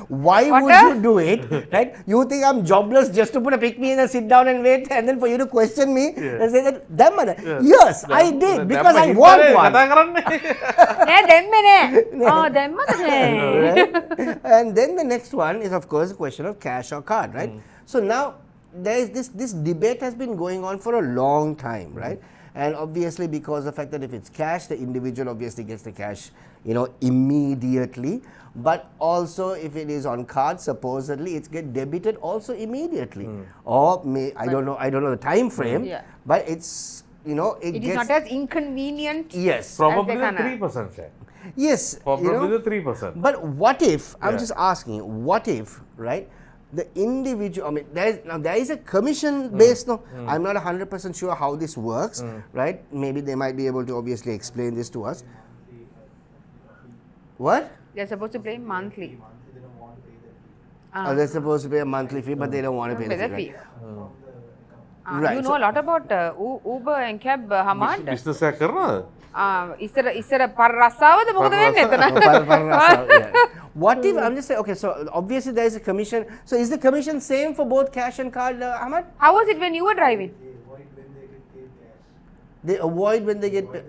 S3: why would you do it, right? You think I'm jobless just to put a pick me in and sit down and wait, and then for you to question me and say that, them, mother. Yes, I did, because I want one. Right? And then the next one is, of course, the question of cash or card, right? So now, there is this debate has been going on for a long time, right? And obviously, because of the fact that if it's cash, the individual obviously gets the cash, immediately. But also, if it is on card, supposedly it's get debited also immediately. Or I don't know the time frame, but it's it
S1: is not as inconvenient.
S3: Yes,
S2: probably the 3%. Sir.
S3: Yes,
S2: probably the 3%.
S3: But what if I'm just asking? What if, right? The individual, I mean, there is a commission based. No, I'm not 100% sure how this works, right? Maybe they might be able to obviously explain this to us. What?
S1: They're supposed to pay monthly.
S3: They're supposed to pay a monthly fee, but they don't want to pay the fee. Right?
S1: You know a lot about Uber and cab, Hamad?
S2: Business කරනවද?
S1: ඉස්සර පර රස්සාවද මොකද වෙන්නේ එතන?
S3: What if, I'm just saying, okay, so obviously there is a commission. So is the commission same for both cash and card, Ahmad?
S1: How was it when you were driving?
S3: They avoid when they get paid.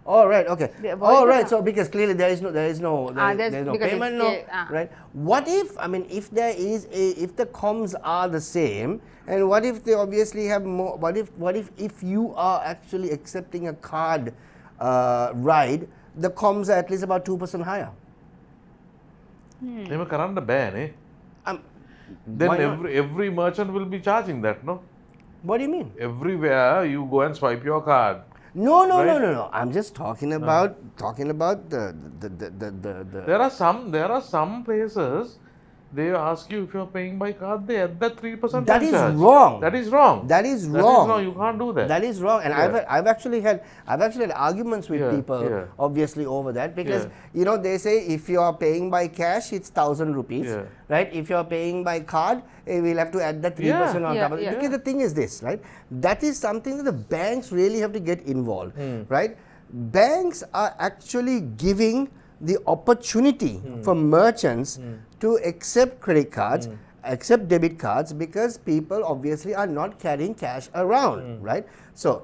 S3: Oh, right, okay. Oh, right, so because clearly there is no payment, no, right? What if, I mean, if there is if the comms are the same, and what if they obviously have more, what if you are actually accepting a card ride, the comms are at least about 2% higher?
S2: එහෙම කරන්න බෑනේ. Then every merchant will be charging that, no?
S3: What do you mean?
S2: Everywhere you go and swipe your card.
S3: No. I'm just talking about the.
S2: There are some places they ask you if you're paying by card, they add that 3%.
S3: That is
S2: charge.
S3: wrong.
S2: That is wrong.
S3: That is wrong.
S2: No, you can't do that.
S3: That is wrong. And I've actually had arguments with people obviously over that, because they say if you are paying by cash, it's 1,000 rupees, right? If you are paying by card, we'll have to add the 3% on top of it. Because the thing is this, right? That is something that the banks really have to get involved, right? Banks are actually giving the opportunity for merchants to accept credit cards, accept debit cards, because people obviously are not carrying cash around, right? So,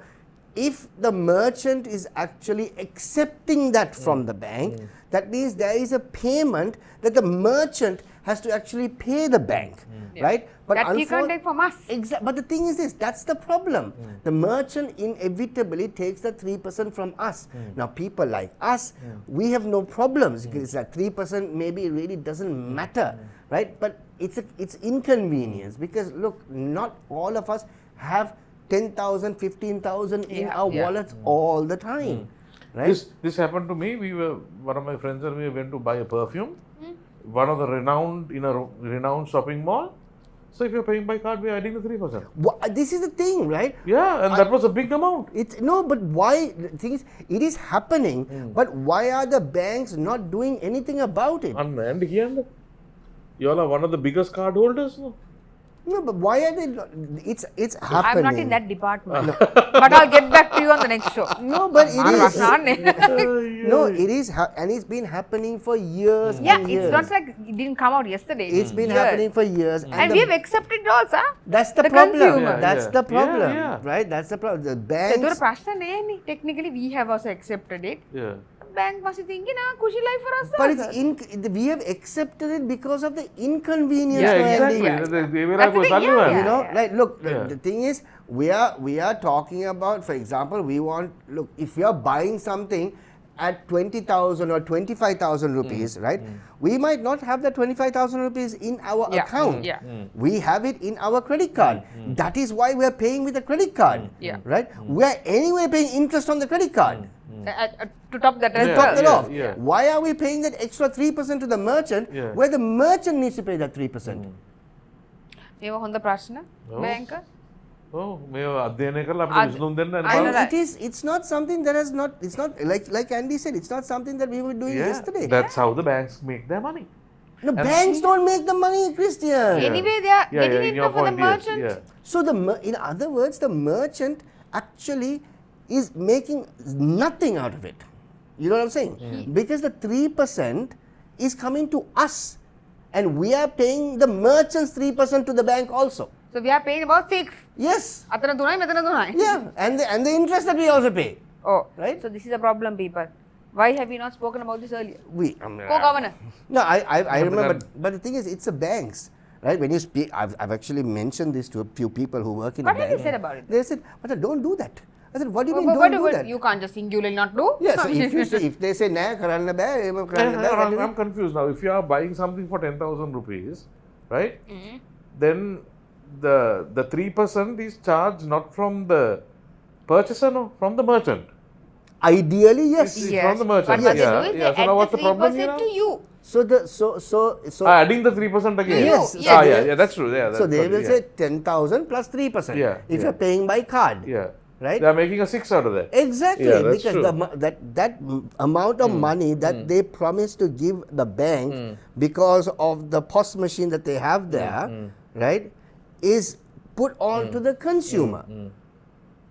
S3: if the merchant is actually accepting that from the bank, that means there is a payment that the merchant has to actually pay the bank, right?
S1: But that he can't take from us.
S3: But the thing is this, that's the problem. The merchant inevitably takes the 3% from us. Now, people like us, we have no problems, because that 3% maybe it really doesn't matter, right? But it's inconvenience, because look, not all of us have 10,000, 15,000 in our wallets all the time, right?
S2: This happened to me. One of my friends and we went to buy a perfume. One of the renowned shopping mall. So if you're paying by card, we're adding the 3%.
S3: This is the thing, right?
S2: Yeah, and that was a big amount.
S3: But why? The thing is, it is happening. But why are the banks not doing anything about it?
S2: And here, you all are one of the biggest card holders, no?
S3: No, but why are they not? It's happening.
S1: I'm not in that department. But I'll get back to you on the next show.
S3: No, but it is. No, it is, and it's been happening for years and years.
S1: It's not like it didn't come out yesterday.
S3: It's been happening for years.
S1: And we have accepted it also.
S3: That's the problem. That's the problem, right? That's the problem. The banks.
S1: Technically, we have also accepted it.
S2: Yeah.
S1: Bank must be thinking, cushy life for us.
S3: But we have accepted it because of the inconvenience.
S2: Exactly.
S3: Like, look, the thing is, we are talking about, for example, if we are buying something at 20,000 or 25,000 rupees, right? We might not have the 25,000 rupees in our account. We have it in our credit card. That is why we are paying with a credit card, right? We are anyway paying interest on the credit card.
S1: To top that
S3: off. Why are we paying that extra 3% to the merchant where the merchant needs to pay that 3%?
S1: Bank?
S3: It's not something that has not, it's not, like Andy said, it's not something that we were doing yesterday.
S2: That's how the banks make their money.
S3: No, banks don't make the money, Christian.
S1: Anyway, they are getting it
S2: in your
S1: for the
S2: point, yes,
S1: merchant.
S2: yeah.
S3: So in other words, the merchant actually is making nothing out of it. You know what I'm saying? Because the 3% is coming to us, and we are paying the merchants 3% to the bank also.
S1: So we are paying about 6.
S3: Yes.
S1: Atana tunai, metana tunai.
S3: Yeah, and the interest that we also pay.
S1: Oh,
S3: Right?
S1: So this is a problem, people. Why have we not spoken about this earlier?
S3: Co-governor. No, I remember, but the thing is, it's a banks, right? When you speak, I've actually mentioned this to a few people who work in
S1: What
S3: a
S1: have
S3: bank.
S1: you said about it?
S3: They said, but don't do that. I said, what do you mean
S1: But
S3: don't do that?
S1: you can't just singularly not do.
S3: Yeah, so if they say, nah, karanna ba,
S2: I'm confused now. If you are buying something for 10,000 rupees, right? Then the 3% is charged not from the purchaser, no, from the merchant.
S3: Ideally, yes.
S2: It's from the merchant.
S1: But what
S2: Yeah,
S1: they do is
S2: yeah.
S1: they
S2: So
S1: add
S2: now what's
S1: the
S2: the problem
S1: 3%
S2: here?
S1: to you.
S3: So
S2: Adding the 3% again.
S3: Yes.
S2: Yeah, that's true. Yeah,
S3: so
S2: that's
S3: they
S2: true,
S3: will
S2: yeah.
S3: say 10,000 plus 3%.
S2: Yeah,
S3: if
S2: yeah.
S3: you're paying by card.
S2: Yeah.
S3: Right?
S2: They are making a 6 out of that.
S3: Exactly,
S2: Yeah, that's
S3: because
S2: true.
S3: that amount of money that they promise to give the bank because of the POS machine that they have there, right, is put on to the consumer.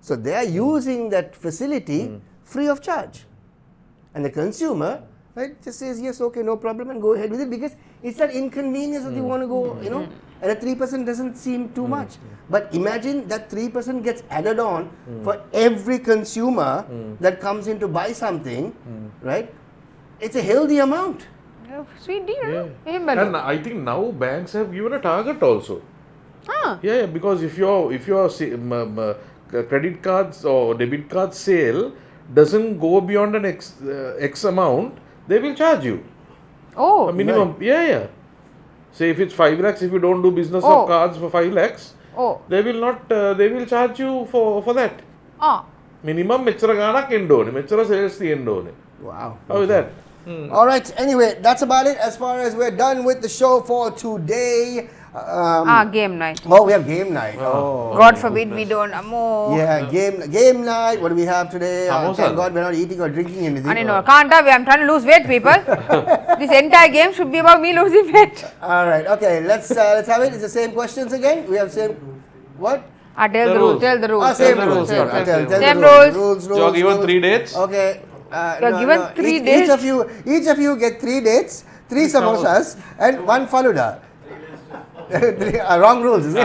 S3: So they are using that facility free of charge. And the consumer, right, just says, yes, okay, no problem, and go ahead with it, because it's that inconvenience that you want to go, you know, and the 3% doesn't seem too much. But imagine that 3% gets added on for every consumer that comes in to buy something, right? It's a healthy amount.
S1: Sweet deal.
S2: Yeah.
S1: No?
S2: And I think now banks have given a target also.
S1: Ah.
S2: Yeah, because if your credit cards or debit card sale doesn't go beyond an X amount, they will charge you
S1: Oh.
S2: a minimum. Yeah. Say if it's 5 lakhs, if you don't do business
S1: Oh.
S2: of cards for 5 lakhs,
S1: Oh.
S2: they will not. They will charge you for that.
S1: Ah.
S2: Minimum mechara ganak endone, mechara sales the endone.
S3: Wow.
S2: How is that?
S3: All right, anyway, that's about it as far as we're done with the show for today.
S1: Game night.
S3: Oh, we have game night. Oh.
S1: God forbid we don't. Ammo.
S3: Yeah, game night. What do we have today?
S2: Samosa.
S3: Thank God we're not eating or drinking anything.
S1: I know. Can't have. I'm trying to lose weight, people. This entire game should be about me losing weight.
S3: All right, okay, let's have it. It's the same questions again. We have same, what?
S1: Tell
S2: The
S1: the rules.
S2: rules.
S1: Tell the rules.
S3: Same
S2: the
S3: rules.
S2: rules,
S3: Yeah,
S2: yeah,
S3: tell the
S1: same
S3: rules.
S1: rules.
S3: Rules.
S2: You are given 3 dates.
S3: Okay.
S1: You're given 3 days.
S3: Each of you get 3 dates, 3 samosas, and 1 faluda. Wrong rules, is it?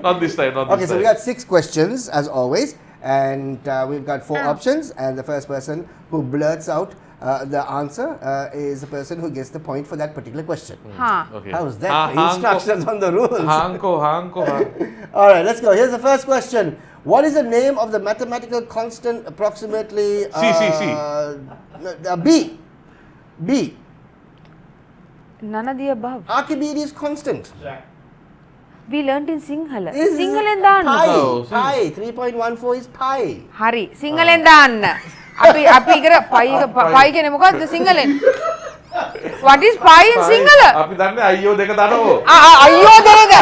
S2: Not this time. Not
S3: Okay,
S2: this
S3: so we
S2: time.
S3: got 6 questions as always, and we've got 4 options, and the first person who blurts out the answer is the person who gets the point for that particular question.
S1: Huh.
S2: Okay.
S3: How's that for instructions on the rules?
S2: Hanko.
S3: All right, let's go. Here's the first question. What is the name of the mathematical constant approximately B?
S1: None of the above.
S3: Archimedes constant.
S1: We learnt in Sinhala.
S3: Is
S1: Sinhala endannu.
S2: Oh,
S3: pi. 3.14 is pi.
S1: Hari. Sinhala endannu. Api ikara pi kene mokadda Sinhalen? What is pi in Sinhala?
S2: අපි දන්නේ අයියෝ දෙක දනෝ.
S1: Ayyo dega.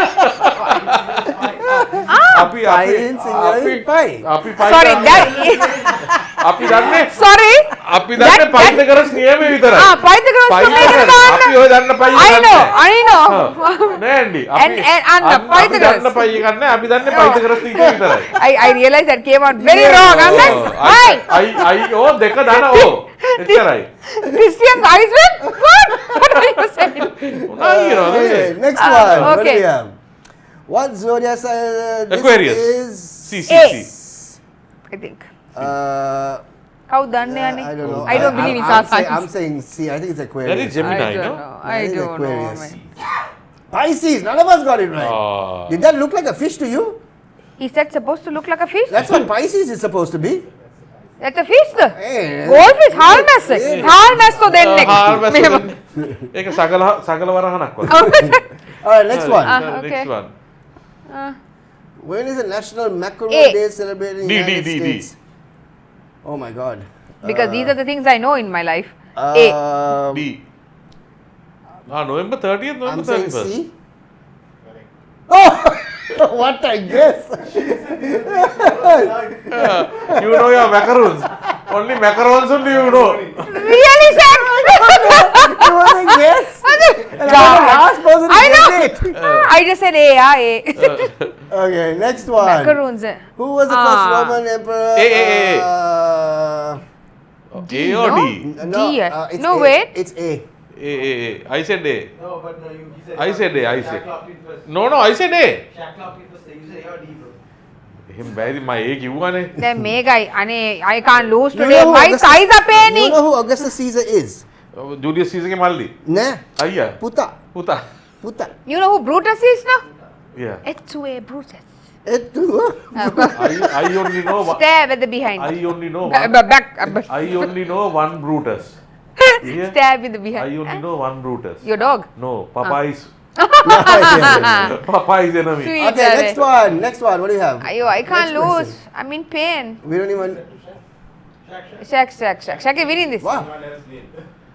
S2: අපි
S3: Pi in Sinhala is pi.
S2: අපි pi.
S1: Sorry, that
S2: අපි දන්නේ
S1: sorry.
S2: අපි දන්නේ පයිතගරස් නියමය විතරයි.
S1: Pythagoras
S2: පයිතගරස් අපි ඔය දන්න පයි
S1: I know.
S2: නෑ ඇන්ඩි.
S1: And
S2: අපි
S1: Pythagoras.
S2: දන්න පයි ගන්න අපි දන්නේ පයිතගරස් නියමය විතරයි.
S1: I realized that came out very wrong. I'm like, why?
S2: අයියෝ දෙක දනෝ. එච්චරයි.
S1: Christian Iceman? What are you saying?
S2: උනා කියනවා
S3: Okay,
S2: නේද?
S3: next one. What do
S1: okay.
S3: we have? What zodiac sign? This
S2: Aquarius.
S3: is
S1: I think.
S3: I
S1: Kawudanne yani?
S3: don't know.
S1: I don't believe in star signs.
S3: I'm saying C. I think it's
S2: That
S3: Aquarius.
S2: is Gemini,
S1: I don't
S2: no?
S1: know.
S3: That
S1: I
S3: is
S1: don't know.
S3: Aquarius.
S1: Man.
S3: Pisces. None of us got it right.
S2: Ah.
S3: Did that look like a fish to you?
S1: Is that supposed to look like a fish?
S3: That's what Pisces is supposed to be.
S1: That's a fish.
S3: Hey.
S1: Goldfish. Halmess. Halmess to then
S2: ඒක සගල වරහනක් වගේ.
S3: All right, next one.
S1: okay.
S2: Next one.
S3: When is the National Macaron
S1: A.
S3: Day celebrated in the
S2: D,
S3: United
S2: D, D, D.
S3: States? Oh my God.
S1: Because these are the things I know in my life. A.
S2: D. November 30th,
S3: I'm
S2: November
S3: saying
S2: 31st.
S3: C. Oh, what I guess.
S2: You know your macaroons. Only macarons only you know.
S1: Really, sir?
S3: You want to guess? And I'm the last person to
S1: I know.
S3: get it.
S1: I just said A, A.
S3: Okay, next one.
S1: Macaroons.
S3: Who was the first Roman emperor?
S2: A.
S1: D,
S2: A or
S1: no?
S2: D?
S3: No,
S1: D.
S3: it's
S1: No,
S3: A.
S1: wait.
S3: It's A.
S2: A. I said A.
S4: No, but no, he said.
S2: I said A. I said.
S4: Shaq locked in first.
S2: No, I said A.
S4: Shaq locked in first. You said A or D, bro.
S2: Him very my A කිව්වනේ.
S1: Then Megai, I can't lose
S3: You
S1: today.
S3: know who
S1: My
S3: Augustus-
S1: thighs are
S3: You
S1: paining.
S3: know who Augustus Caesar is?
S2: ජූලියස් සීසර්ගේ මල්ලි.
S3: Nah.
S2: අයියා.
S3: Puta.
S2: පුතා.
S3: Puta.
S1: You know who Brutus is now?
S2: Yeah.
S1: H2A Brutus.
S3: Etu.
S2: I only know one.
S1: Stab at the behind.
S2: I only know
S1: Back.
S2: one. I only know one Brutus. Yeah.
S1: Stab in the
S2: I
S1: behind.
S2: only know one Brutus.
S1: Your dog?
S2: No, Papa is
S3: Okay,
S2: Papa is enemy.
S1: Sweet.
S3: next one. Next one. What do you have?
S1: Ayo, I can't
S3: Next
S1: lose.
S3: question.
S1: I'm in pain.
S3: We don't even.
S1: Shaq is winning this.
S3: Wow.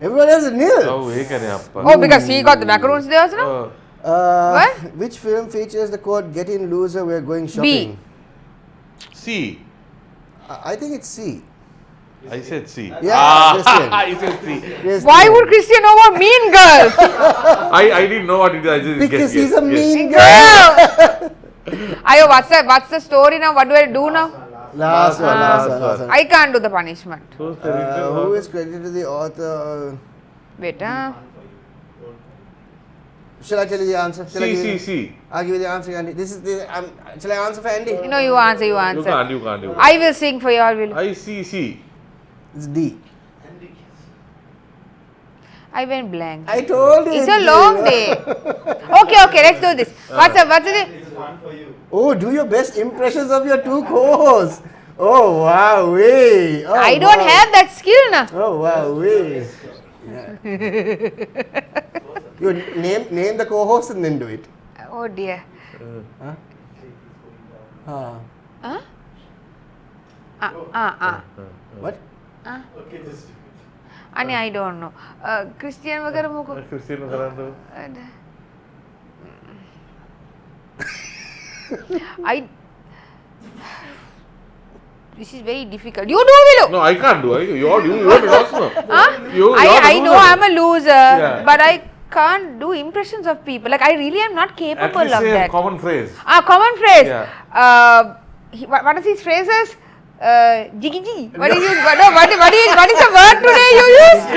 S3: Everyone else is nil.
S2: ඔව් ඒකනේ අප්පා.
S1: Oh, because he got the macaroons there also, no? What?
S3: Which film features the quote "Get in, loser, we're going shopping"?
S2: C.
S3: I think it's C.
S2: I said C.
S3: Yeah, Christian.
S2: I said C.
S3: Yes,
S1: Why
S3: Christian.
S1: would Christian know about Mean Girls?
S2: I didn't know what it is. I just
S3: Because
S2: guessed,
S3: he's a
S2: yes, yes.
S3: mean girl.
S1: Girl! Ayo, what's the story now? What do I do now?
S3: Last one.
S1: I can't do the punishment.
S3: Who is credited to the author?
S1: Wait,
S3: Shall I tell you the answer? Shall I give you-
S2: C.
S3: I'll give you the answer, Andy. This is the. Shall I answer for Andy?
S1: No, you answer.
S2: You can't.
S1: I will sing for you all. Will.
S2: I C.
S3: It's D.
S1: I went blank.
S3: I told you.
S1: It's a long day. Okay, let's do this. What's the
S4: This is one for you.
S3: Oh, do your best impressions of your two co-hosts. Oh wow, way. Oh,
S1: I don't
S3: wow.
S1: have that skill now.
S3: Oh wow, way. You name the co-host and then do it.
S1: Oh dear.
S3: Ah. What?
S4: Okay, just do it.
S1: Ani, I don't know. Christian वगैरह मुको.
S2: Christian කරන්න.
S1: This is very difficult. You do, Vilu.
S2: No, I can't do. You are the loser.
S1: I know I'm a loser,
S2: Yeah.
S1: but I can't do impressions of people. Like I really am not
S2: At
S1: capable
S2: least
S1: of
S2: say a
S1: that.
S2: common phrase.
S1: Common phrase.
S2: Yeah.
S1: What is his phrases? Jiggy jiggy. What is the word today you used?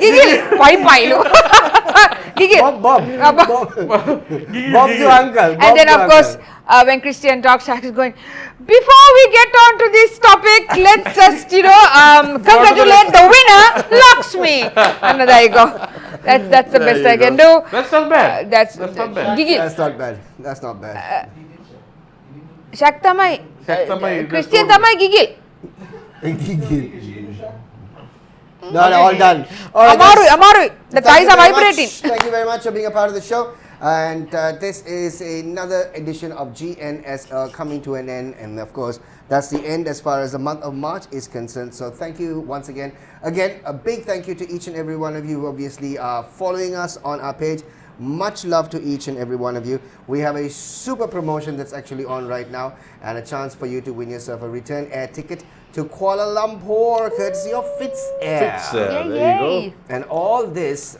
S1: Giggle. Pai. Giggle.
S3: Bob. Bob's your uncle.
S1: And then of course, when Christian talks, Shaq is going, before we get on to this topic, let's just, congratulate the winner, Lakshmi. And there you go. That's the best I can do.
S2: That's not bad.
S1: That's
S2: not bad.
S1: Giggle.
S3: That's not bad.
S1: Shaq tamai. Christian tamai giggle.
S3: No, all done. All right, guys.
S1: Amaru. The
S3: Thank
S1: thighs
S3: you
S1: are
S3: very
S1: vibrating.
S3: much. Thank you very much for being a part of the show. And this is another edition of Gnsl coming to an end. And of course, that's the end as far as the month of March is concerned. So thank you once again. Again, a big thank you to each and every one of you who obviously are following us on our page. Much love to each and every one of you. We have a super promotion that's actually on right now and a chance for you to win yourself a return air ticket to Kuala Lumpur courtesy of Fitz Air.
S2: There you go.
S3: And all this,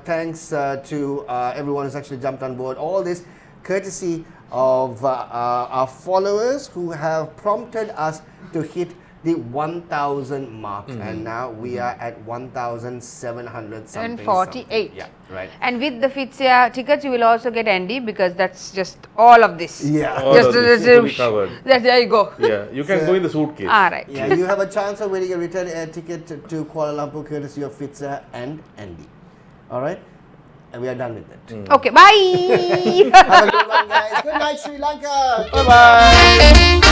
S3: thanks to everyone who's actually jumped on board, all this courtesy of our followers who have prompted us to hit the 1,000 mark. And now we are at 1,700 something.
S1: 48.
S3: Yeah, right.
S1: And with the Fitzia tickets, you will also get Andy because that's just all of this.
S3: Yeah.
S2: All of this is fully covered.
S1: There you go.
S2: Yeah, you can go in the suitcase.
S1: All right.
S3: Yeah, you have a chance of winning a return air ticket to Kuala Lumpur courtesy of Fitza and Andy. All right? And we are done with that.
S1: Okay, bye.
S3: Have a good one, guys. Good night, Sri Lanka. Bye-bye.